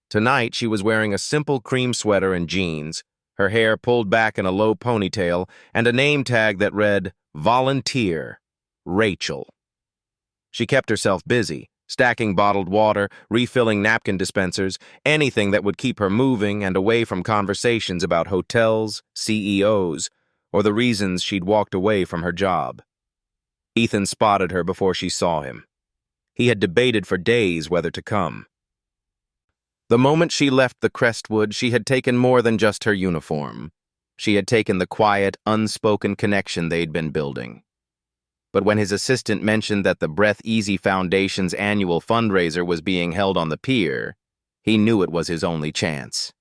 Tonight, she was wearing a simple cream sweater and jeans, her hair pulled back in a low ponytail, and a name tag that read, Volunteer, Rachel. She kept herself busy, stacking bottled water, refilling napkin dispensers, anything that would keep her moving and away from conversations about hotels, CEOs, or the reasons she'd walked away from her job. Ethan spotted her before she saw him. He had debated for days whether to come. The moment she left the Crestwood, she had taken more than just her uniform. She had taken the quiet, unspoken connection they'd been building. But when his assistant mentioned that the Breath Easy Foundation's annual fundraiser was being held on the pier, he knew it was his only chance.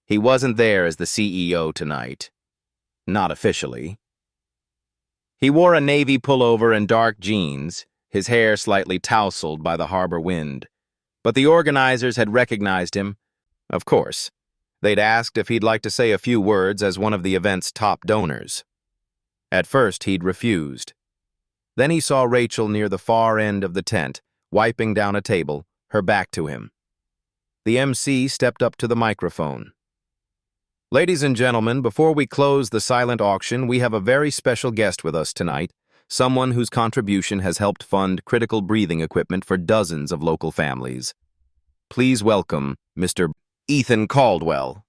He wasn't there as the CEO tonight. Not officially. He wore a navy pullover and dark jeans, his hair slightly tousled by the harbor wind. But the organizers had recognized him. Of course. They'd asked if he'd like to say a few words as one of the event's top donors. At first, he'd refused. Then he saw Rachel near the far end of the tent, wiping down a table, her back to him. The MC stepped up to the microphone. Ladies and gentlemen, before we close the silent auction, we have a very special guest with us tonight, someone whose contribution has helped fund critical breathing equipment for dozens of local families. Please welcome Mr. Ethan Caldwell.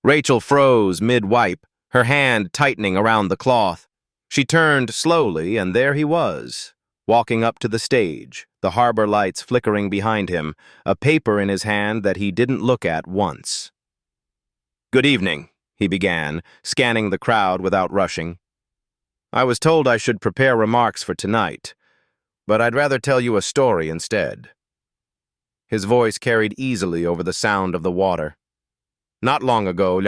Rachel froze mid-wipe, her hand tightening around the cloth. She turned slowly, and there he was, walking up to the stage, the harbor lights flickering behind him, a paper in his hand that he didn't look at once. "Good evening," he began, scanning the crowd without rushing. "I was told I should prepare remarks for tonight, but I'd rather tell you a story instead." His voice carried easily over the sound of the water. "Not long ago,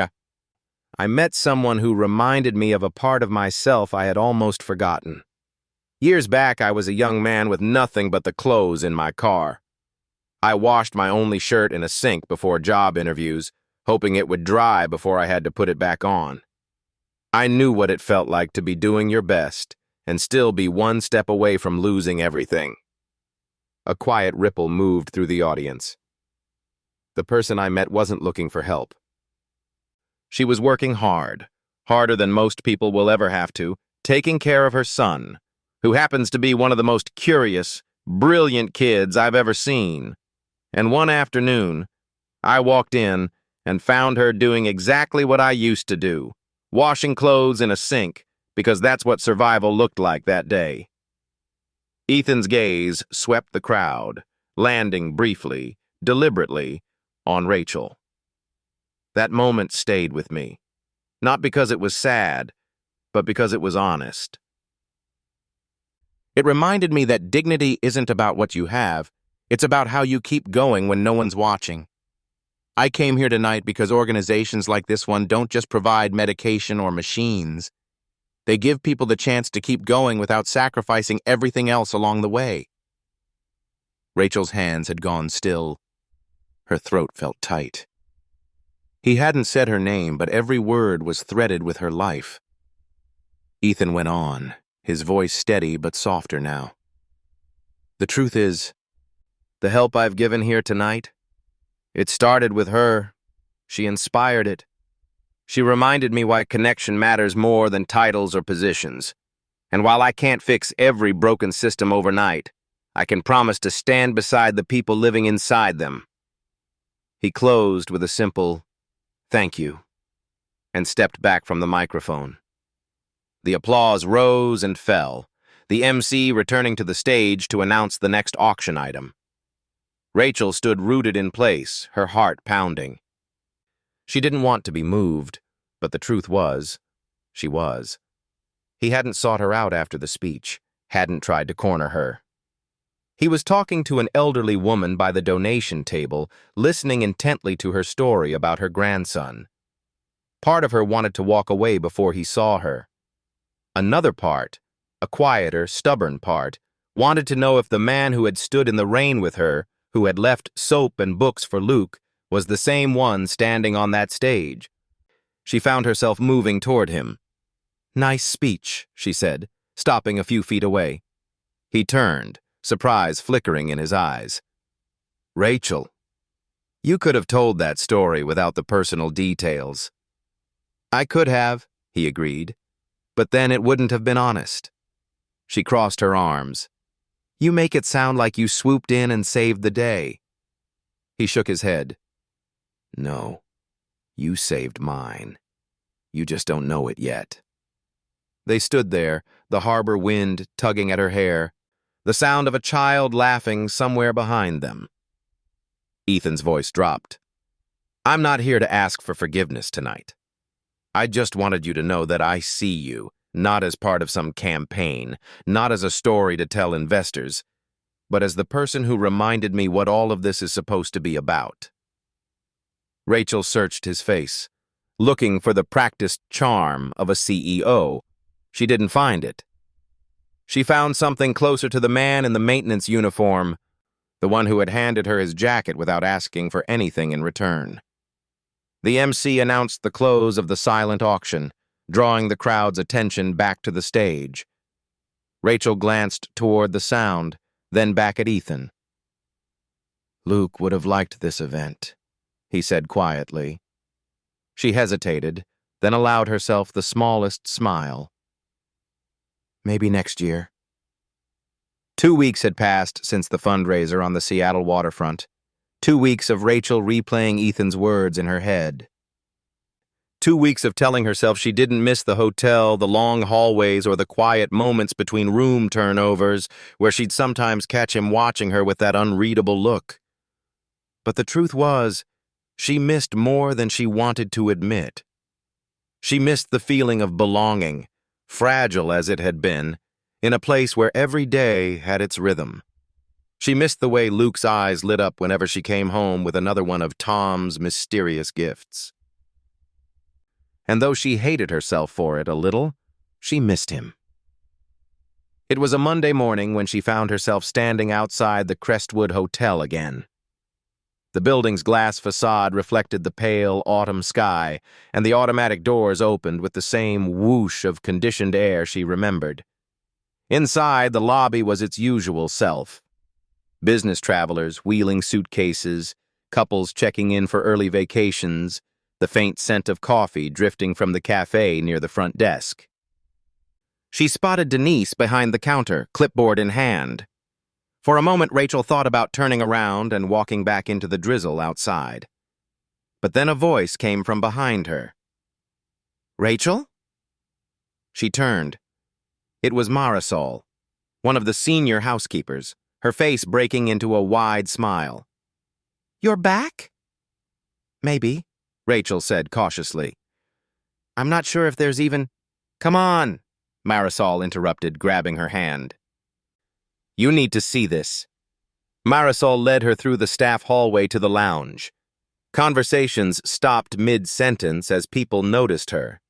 I met someone who reminded me of a part of myself I had almost forgotten. Years back, I was a young man with nothing but the clothes in my car. I washed my only shirt in a sink before job interviews, hoping it would dry before I had to put it back on. I knew what it felt like to be doing your best and still be one step away from losing everything." A quiet ripple moved through the audience. The person I met wasn't looking for help. She was working hard, harder than most people will ever have to, taking care of her son, who happens to be one of the most curious, brilliant kids I've ever seen. And one afternoon, I walked in and found her doing exactly what I used to do, washing clothes in a sink, because that's what survival looked like that day. Ethan's gaze swept the crowd, landing briefly, deliberately, on Rachel. That moment stayed with me, not because it was sad, but because it was honest. It reminded me that dignity isn't about what you have, it's about how you keep going when no one's watching. I came here tonight because organizations like this one don't just provide medication or machines. They give people the chance to keep going without sacrificing everything else along the way. Rachel's hands had gone still. Her throat felt tight. He hadn't said her name, but every word was threaded with her life. Ethan went on, his voice steady but softer now. "The truth is, the help I've given here tonight, it started with her. She inspired it. She reminded me why connection matters more than titles or positions. And while I can't fix every broken system overnight, I can promise to stand beside the people living inside them. He closed with a simple, "Thank you," and stepped back from the microphone. The applause rose and fell, the MC returning to the stage to announce the next auction item. Rachel stood rooted in place, her heart pounding. She didn't want to be moved, but the truth was, she was. He hadn't sought her out after the speech, hadn't tried to corner her. He was talking to an elderly woman by the donation table, listening intently to her story about her grandson. Part of her wanted to walk away before he saw her. Another part, a quieter, stubborn part, wanted to know if the man who had stood in the rain with her, who had left soap and books for Luke, was the same one standing on that stage. She found herself moving toward him. "Nice speech," she said, stopping a few feet away. He turned, surprise flickering in his eyes. "Rachel, you could have told that story without the personal details." "I could have," he agreed, "but then it wouldn't have been honest." She crossed her arms. "You make it sound like you swooped in and saved the day." He shook his head. "No, you saved mine. You just don't know it yet." They stood there, the harbor wind tugging at her hair, the sound of a child laughing somewhere behind them. Ethan's voice dropped. "I'm not here to ask for forgiveness tonight. I just wanted you to know that I see you, not as part of some campaign, not as a story to tell investors, but as the person who reminded me what all of this is supposed to be about." Rachel searched his face, looking for the practiced charm of a CEO. She didn't find it. She found something closer to the man in the maintenance uniform, the one who had handed her his jacket without asking for anything in return. The MC announced the close of the silent auction, drawing the crowd's attention back to the stage. Rachel glanced toward the sound, then back at Ethan. "Luke would have liked this event," he said quietly. She hesitated, then allowed herself the smallest smile. "Maybe next year." 2 weeks had passed since the fundraiser on the Seattle waterfront. 2 weeks of Rachel replaying Ethan's words in her head. 2 weeks of telling herself she didn't miss the hotel, the long hallways, or the quiet moments between room turnovers where she'd sometimes catch him watching her with that unreadable look. But the truth was, she missed more than she wanted to admit. She missed the feeling of belonging, fragile as it had been, in a place where every day had its rhythm. She missed the way Luke's eyes lit up whenever she came home with another one of Tom's mysterious gifts. And though she hated herself for it a little, she missed him. It was a Monday morning when she found herself standing outside the Crestwood Hotel again. The building's glass facade reflected the pale autumn sky, and the automatic doors opened with the same whoosh of conditioned air she remembered. Inside, the lobby was its usual self. Business travelers wheeling suitcases, couples checking in for early vacations, the faint scent of coffee drifting from the cafe near the front desk. She spotted Denise behind the counter, clipboard in hand. For a moment, Rachel thought about turning around and walking back into the drizzle outside. But then a voice came from behind her. "Rachel?" She turned. It was Marisol, one of the senior housekeepers, her face breaking into a wide smile. "You're back?" "Maybe," Rachel said cautiously. "I'm not sure if there's even—" "Come on," Marisol interrupted, grabbing her hand. "You need to see this." Marisol led her through the staff hallway to the lounge. Conversations stopped mid-sentence as people noticed her.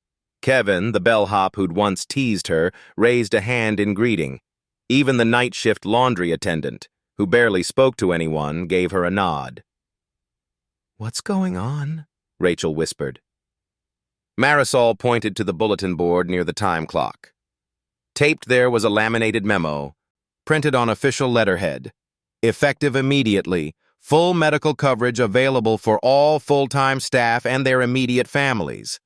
Kevin, the bellhop who'd once teased her, raised a hand in greeting. Even the night shift laundry attendant, who barely spoke to anyone, gave her a nod. "What's going on?" Rachel whispered. Marisol pointed to the bulletin board near the time clock. Taped there was a laminated memo, printed on official letterhead. "Effective immediately. Full medical coverage available for all full-time staff and their immediate families."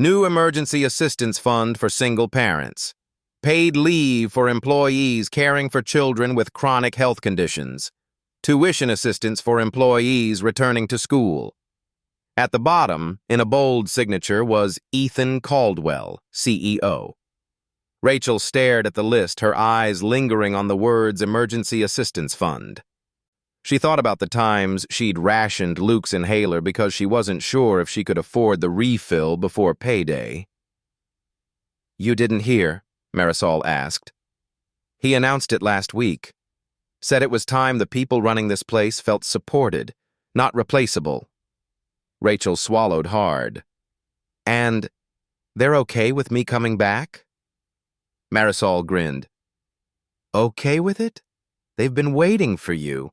New emergency assistance fund for single parents. Paid leave for employees caring for children with chronic health conditions. Tuition assistance for employees returning to school. At the bottom, in a bold signature, was Ethan Caldwell, CEO. Rachel stared at the list, her eyes lingering on the words Emergency Assistance Fund. She thought about the times she'd rationed Luke's inhaler because she wasn't sure if she could afford the refill before payday. "You didn't hear?" Marisol asked. "He announced it last week. Said it was time the people running this place felt supported, not replaceable." Rachel swallowed hard. "And they're okay with me coming back?" Marisol grinned. "Okay with it? They've been waiting for you."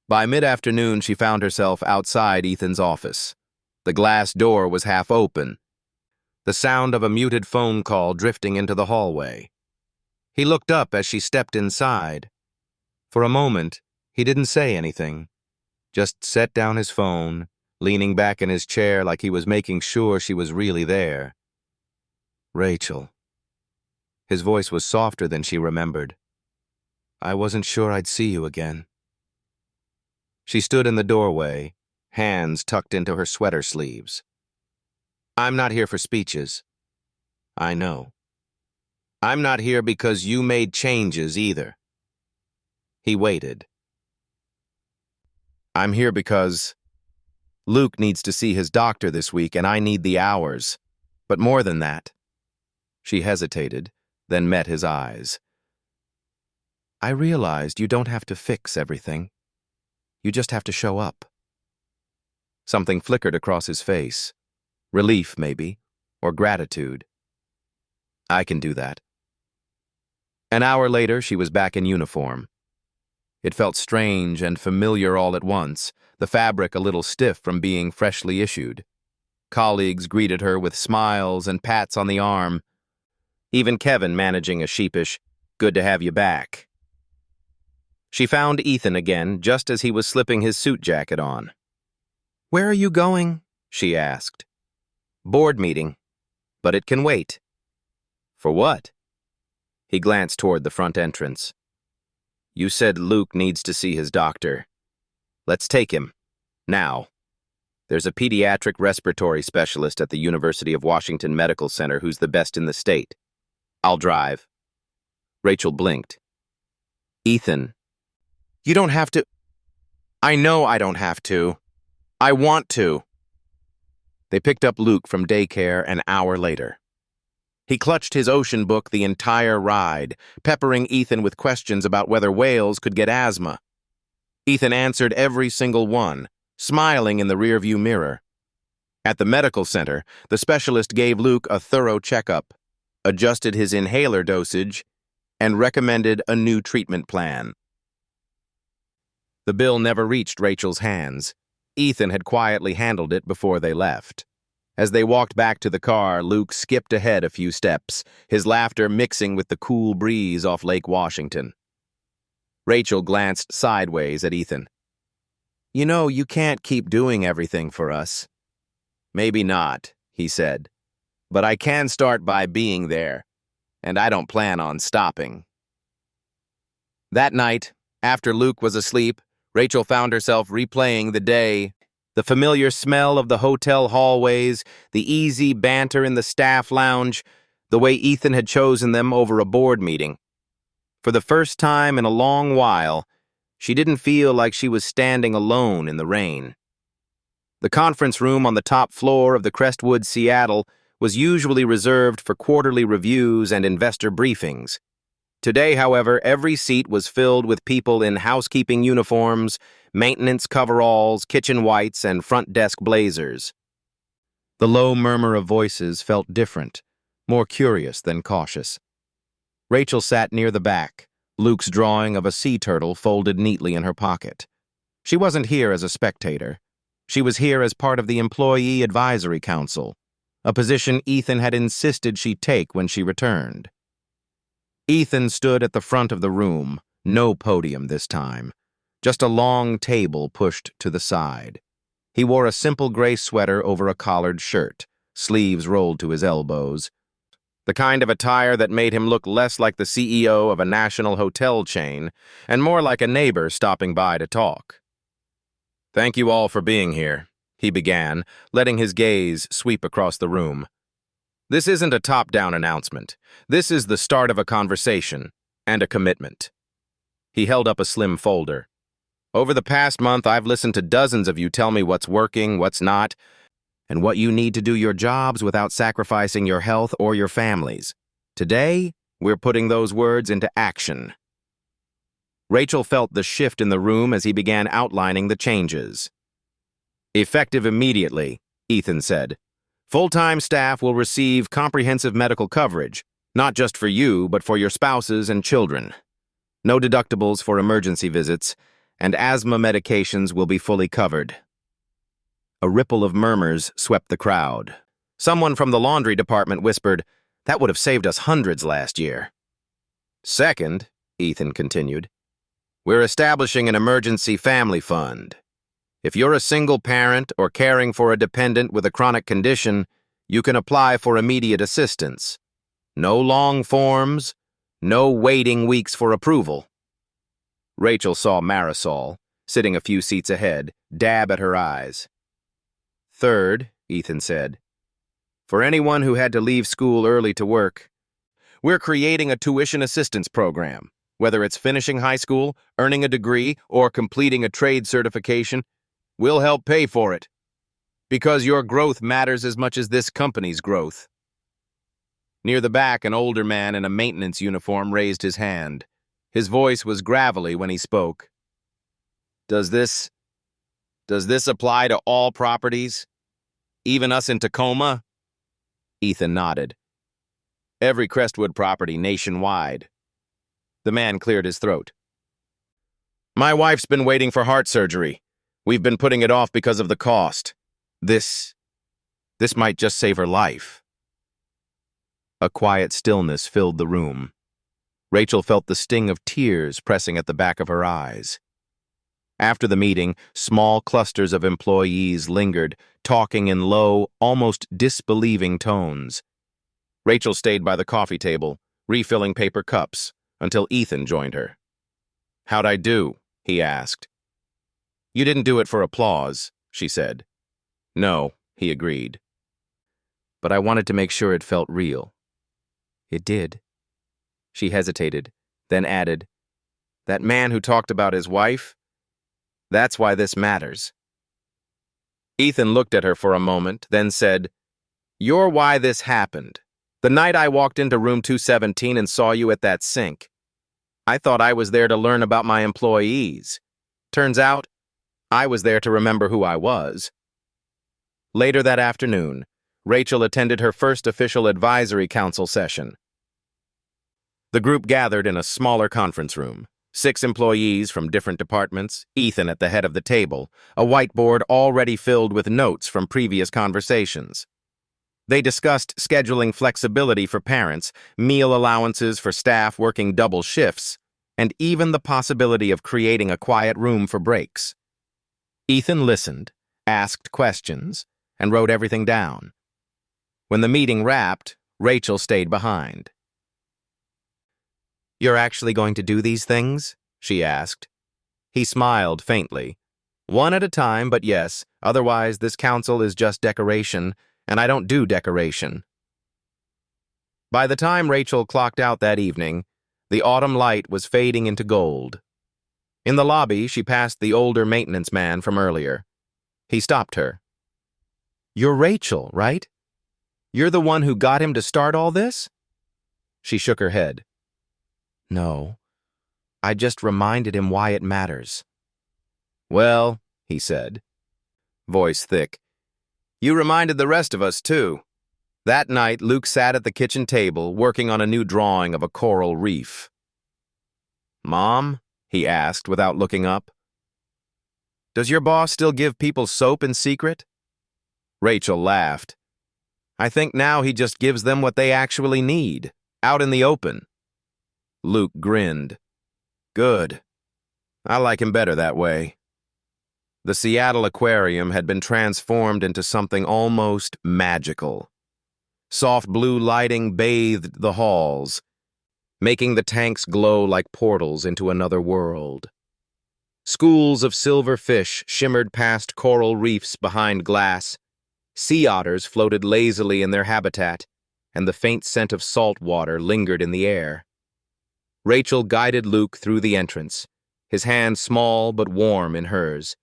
By mid-afternoon, she found herself outside Ethan's office. The glass door was half open, the sound of a muted phone call drifting into the hallway. He looked up as she stepped inside. For a moment, he didn't say anything, just set down his phone, leaning back in his chair like he was making sure she was really there. "Rachel." His voice was softer than she remembered. "I wasn't sure I'd see you again." She stood in the doorway, hands tucked into her sweater sleeves. "I'm not here for speeches." "I know. I'm not here because you made changes either." He waited. "I'm here because Luke needs to see his doctor this week and I need the hours. But more than that." She hesitated, then met his eyes. "I realized you don't have to fix everything. You just have to show up." Something flickered across his face. Relief, maybe, or gratitude. "I can do that." An hour later, she was back in uniform. It felt strange and familiar all at once, the fabric a little stiff from being freshly issued. Colleagues greeted her with smiles and pats on the arm, even Kevin managing a sheepish, "Good to have you back." She found Ethan again just as he was slipping his suit jacket on. "Where are you going?" she asked. "Board meeting, but it can wait." "For what?" He glanced toward the front entrance. "You said Luke needs to see his doctor. Let's take him. Now. There's a pediatric respiratory specialist at the University of Washington Medical Center who's the best in the state. I'll drive." Rachel blinked. "Ethan, you don't have to." "I know I don't have to. I want to." They picked up Luke from daycare an hour later. He clutched his ocean book the entire ride, peppering Ethan with questions about whether whales could get asthma. Ethan answered every single one, smiling in the rearview mirror. At the medical center, the specialist gave Luke a thorough checkup, adjusted his inhaler dosage, and recommended a new treatment plan. The bill never reached Rachel's hands. Ethan had quietly handled it before they left. As they walked back to the car, Luke skipped ahead a few steps, his laughter mixing with the cool breeze off Lake Washington. Rachel glanced sideways at Ethan. "You know, you can't keep doing everything for us." "Maybe not," he said. "But I can start by being there, and I don't plan on stopping." That night, after Luke was asleep, Rachel found herself replaying the day. The familiar smell of the hotel hallways, the easy banter in the staff lounge, the way Ethan had chosen them over a board meeting. For the first time in a long while, she didn't feel like she was standing alone in the rain. The conference room on the top floor of the Crestwood Seattle was usually reserved for quarterly reviews and investor briefings. Today, however, every seat was filled with people in housekeeping uniforms, maintenance coveralls, kitchen whites, and front desk blazers. The low murmur of voices felt different, more curious than cautious. Rachel sat near the back, Luke's drawing of a sea turtle folded neatly in her pocket. She wasn't here as a spectator. She was here as part of the Employee Advisory Council, a position Ethan had insisted she take when she returned. Ethan stood at the front of the room, no podium this time, just a long table pushed to the side. He wore a simple gray sweater over a collared shirt, sleeves rolled to his elbows. The kind of attire that made him look less like the CEO of a national hotel chain and more like a neighbor stopping by to talk. "Thank you all for being here," he began, letting his gaze sweep across the room. "This isn't a top-down announcement. This is the start of a conversation and a commitment." He held up a slim folder. "Over the past month, I've listened to dozens of you tell me what's working, what's not, and what you need to do your jobs without sacrificing your health or your families. Today, we're putting those words into action." Rachel felt the shift in the room as he began outlining the changes. "Effective immediately," Ethan said. "Full-time staff will receive comprehensive medical coverage, not just for you, but for your spouses and children. No deductibles for emergency visits, and asthma medications will be fully covered." A ripple of murmurs swept the crowd. Someone from the laundry department whispered, "That would have saved us hundreds last year." "Second," Ethan continued, "we're establishing an emergency family fund. If you're a single parent or caring for a dependent with a chronic condition, you can apply for immediate assistance. No long forms, no waiting weeks for approval." Rachel saw Marisol, sitting a few seats ahead, dab at her eyes. "Third," Ethan said, "for anyone who had to leave school early to work, we're creating a tuition assistance program. Whether it's finishing high school, earning a degree, or completing a trade certification, we'll help pay for it. Because your growth matters as much as this company's growth." Near the back, an older man in a maintenance uniform raised his hand. His voice was gravelly when he spoke. Does this apply to all properties? Even us in Tacoma?" Ethan nodded. "Every Crestwood property nationwide." The man cleared his throat. "My wife's been waiting for heart surgery. We've been putting it off because of the cost. This might just save her life." A quiet stillness filled the room. Rachel felt the sting of tears pressing at the back of her eyes. After the meeting, small clusters of employees lingered, talking in low, almost disbelieving tones. Rachel stayed by the coffee table, refilling paper cups, until Ethan joined her. "How'd I do?" he asked. "You didn't do it for applause," she said. "No," he agreed. "But I wanted to make sure it felt real." "It did." She hesitated, then added, "That man who talked about his wife? That's why this matters." Ethan looked at her for a moment, then said, "You're why this happened. The night I walked into room 217 and saw you at that sink. I thought I was there to learn about my employees. Turns out, I was there to remember who I was." Later that afternoon, Rachel attended her first official advisory council session. The group gathered in a smaller conference room. 6 employees from different departments, Ethan at the head of the table, a whiteboard already filled with notes from previous conversations. They discussed scheduling flexibility for parents, meal allowances for staff working double shifts, and even the possibility of creating a quiet room for breaks. Ethan listened, asked questions, and wrote everything down. When the meeting wrapped, Rachel stayed behind. "You're actually going to do these things?" she asked. He smiled faintly. "One at a time, but yes, otherwise this council is just decoration, and I don't do decoration." By the time Rachel clocked out that evening, the autumn light was fading into gold. In the lobby, she passed the older maintenance man from earlier. He stopped her. "You're Rachel, right? You're the one who got him to start all this?" She shook her head. "No. I just reminded him why it matters." "Well," he said, voice thick, "you reminded the rest of us, too." That night, Luke sat at the kitchen table working on a new drawing of a coral reef. "Mom?" he asked without looking up. "Does your boss still give people soap in secret?" Rachel laughed. "I think now he just gives them what they actually need, out in the open." Luke grinned. "Good. I like him better that way." The Seattle Aquarium had been transformed into something almost magical. Soft blue lighting bathed the halls, making the tanks glow like portals into another world. Schools of silver fish shimmered past coral reefs behind glass. Sea otters floated lazily in their habitat, and the faint scent of salt water lingered in the air. Rachel guided Luke through the entrance, his hand small but warm in hers.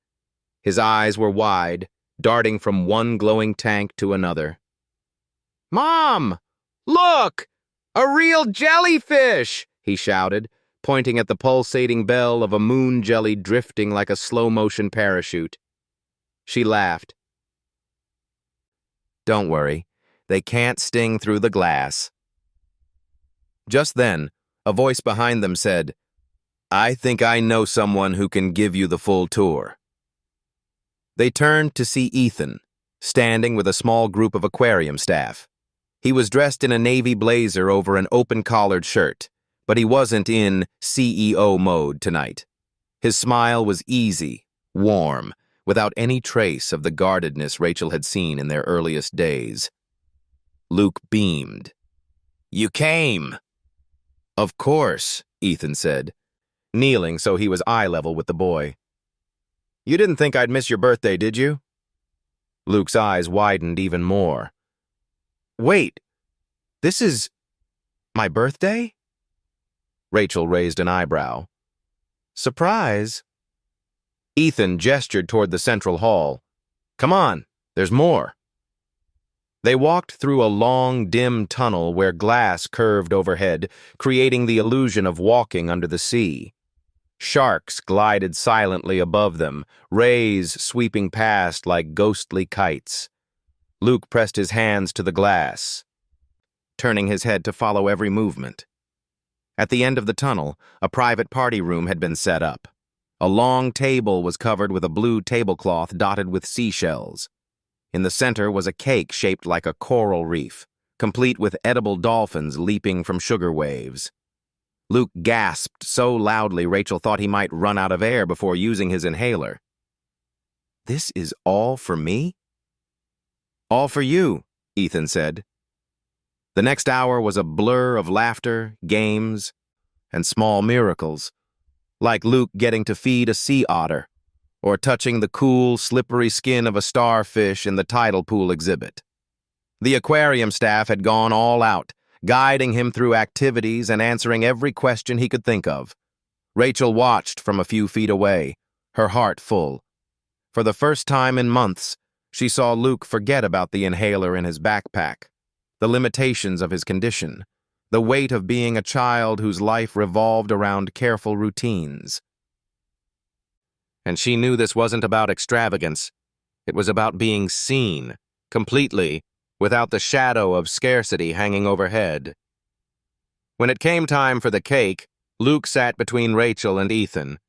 His eyes were wide, darting from one glowing tank to another. "Mom! Look! A real jellyfish!" he shouted, pointing at the pulsating bell of a moon jelly drifting like a slow-motion parachute. She laughed. "Don't worry, they can't sting through the glass." Just then, a voice behind them said, "I think I know someone who can give you the full tour." They turned to see Ethan, standing with a small group of aquarium staff. He was dressed in a navy blazer over an open-collared shirt, but he wasn't in CEO mode tonight. His smile was easy, warm, without any trace of the guardedness Rachel had seen in their earliest days. Luke beamed. "You came!" "Of course," Ethan said, kneeling so he was eye level with the boy. "You didn't think I'd miss your birthday, did you?" Luke's eyes widened even more. "Wait, this is my birthday?" Rachel raised an eyebrow. "Surprise." Ethan gestured toward the central hall. "Come on, there's more." They walked through a long, dim tunnel where glass curved overhead, creating the illusion of walking under the sea. Sharks glided silently above them, rays sweeping past like ghostly kites. Luke pressed his hands to the glass, turning his head to follow every movement. At the end of the tunnel, a private party room had been set up. A long table was covered with a blue tablecloth dotted with seashells. In the center was a cake shaped like a coral reef, complete with edible dolphins leaping from sugar waves. Luke gasped so loudly Rachel thought he might run out of air before using his inhaler. "This is all for me?" "All for you," Ethan said. The next hour was a blur of laughter, games, and small miracles, like Luke getting to feed a sea otter, or touching the cool, slippery skin of a starfish in the tidal pool exhibit. The aquarium staff had gone all out, guiding him through activities and answering every question he could think of. Rachel watched from a few feet away, her heart full. For the first time in months, she saw Luke forget about the inhaler in his backpack, the limitations of his condition, the weight of being a child whose life revolved around careful routines. And she knew this wasn't about extravagance. It was about being seen, completely, without the shadow of scarcity hanging overhead. When it came time for the cake, Luke sat between Rachel and Ethan.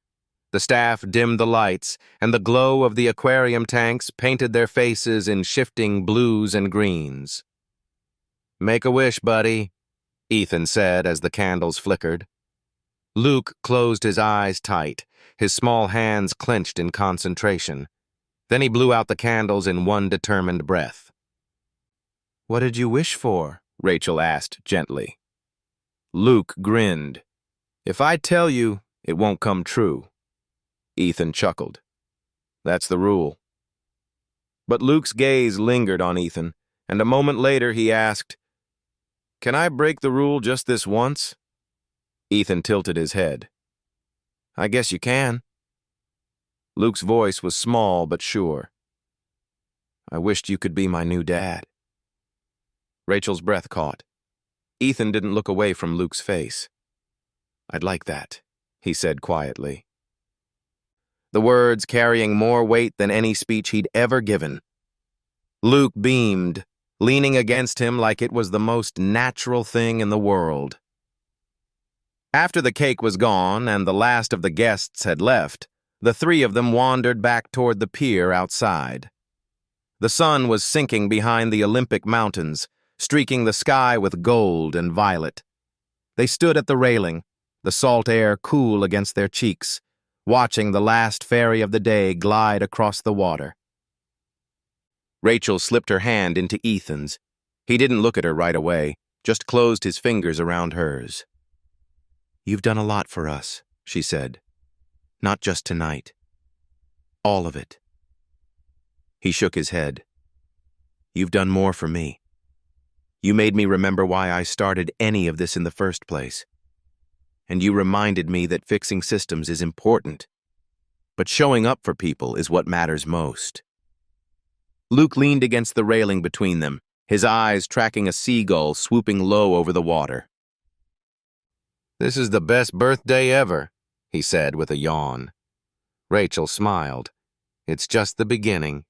The staff dimmed the lights, and the glow of the aquarium tanks painted their faces in shifting blues and greens. "Make a wish, buddy," Ethan said as the candles flickered. Luke closed his eyes tight, his small hands clenched in concentration. Then he blew out the candles in one determined breath. "What did you wish for?" Rachel asked gently. Luke grinned. "If I tell you, it won't come true." Ethan chuckled. "That's the rule." But Luke's gaze lingered on Ethan, and a moment later he asked, "Can I break the rule just this once?" Ethan tilted his head. "I guess you can." Luke's voice was small but sure. "I wished you could be my new dad." Rachel's breath caught. Ethan didn't look away from Luke's face. "I'd like that," he said quietly. The words carrying more weight than any speech he'd ever given. Luke beamed, leaning against him like it was the most natural thing in the world. After the cake was gone and the last of the guests had left, the three of them wandered back toward the pier outside. The sun was sinking behind the Olympic Mountains, streaking the sky with gold and violet. They stood at the railing, the salt air cool against their cheeks, watching the last ferry of the day glide across the water. Rachel slipped her hand into Ethan's. He didn't look at her right away, just closed his fingers around hers. "You've done a lot for us," she said. "Not just tonight. All of it." He shook his head. "You've done more for me. You made me remember why I started any of this in the first place. And you reminded me that fixing systems is important, but showing up for people is what matters most." Luke leaned against the railing between them, his eyes tracking a seagull swooping low over the water. "This is the best birthday ever," he said with a yawn. Rachel smiled. "It's just the beginning."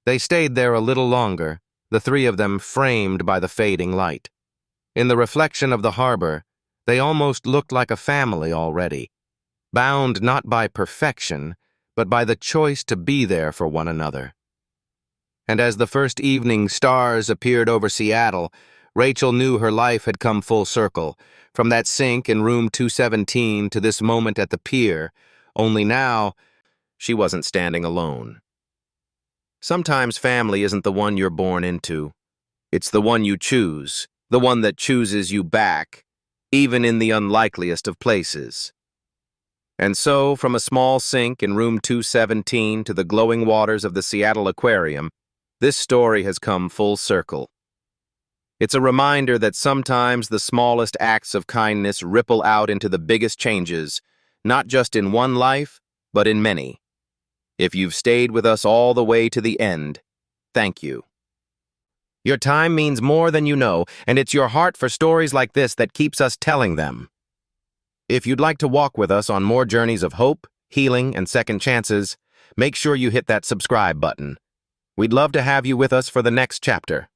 They stayed there a little longer, the three of them framed by the fading light. In the reflection of the harbor, they almost looked like a family already, bound not by perfection, but by the choice to be there for one another. And as the first evening stars appeared over Seattle, Rachel knew her life had come full circle, from that sink in room 217 to this moment at the pier, only now she wasn't standing alone. Sometimes family isn't the one you're born into. It's the one you choose, the one that chooses you back, even in the unlikeliest of places. And so, from a small sink in room 217 to the glowing waters of the Seattle Aquarium, this story has come full circle. It's a reminder that sometimes the smallest acts of kindness ripple out into the biggest changes, not just in one life, but in many. If you've stayed with us all the way to the end, thank you. Your time means more than you know, and it's your heart for stories like this that keeps us telling them. If you'd like to walk with us on more journeys of hope, healing, and second chances, make sure you hit that subscribe button. We'd love to have you with us for the next chapter.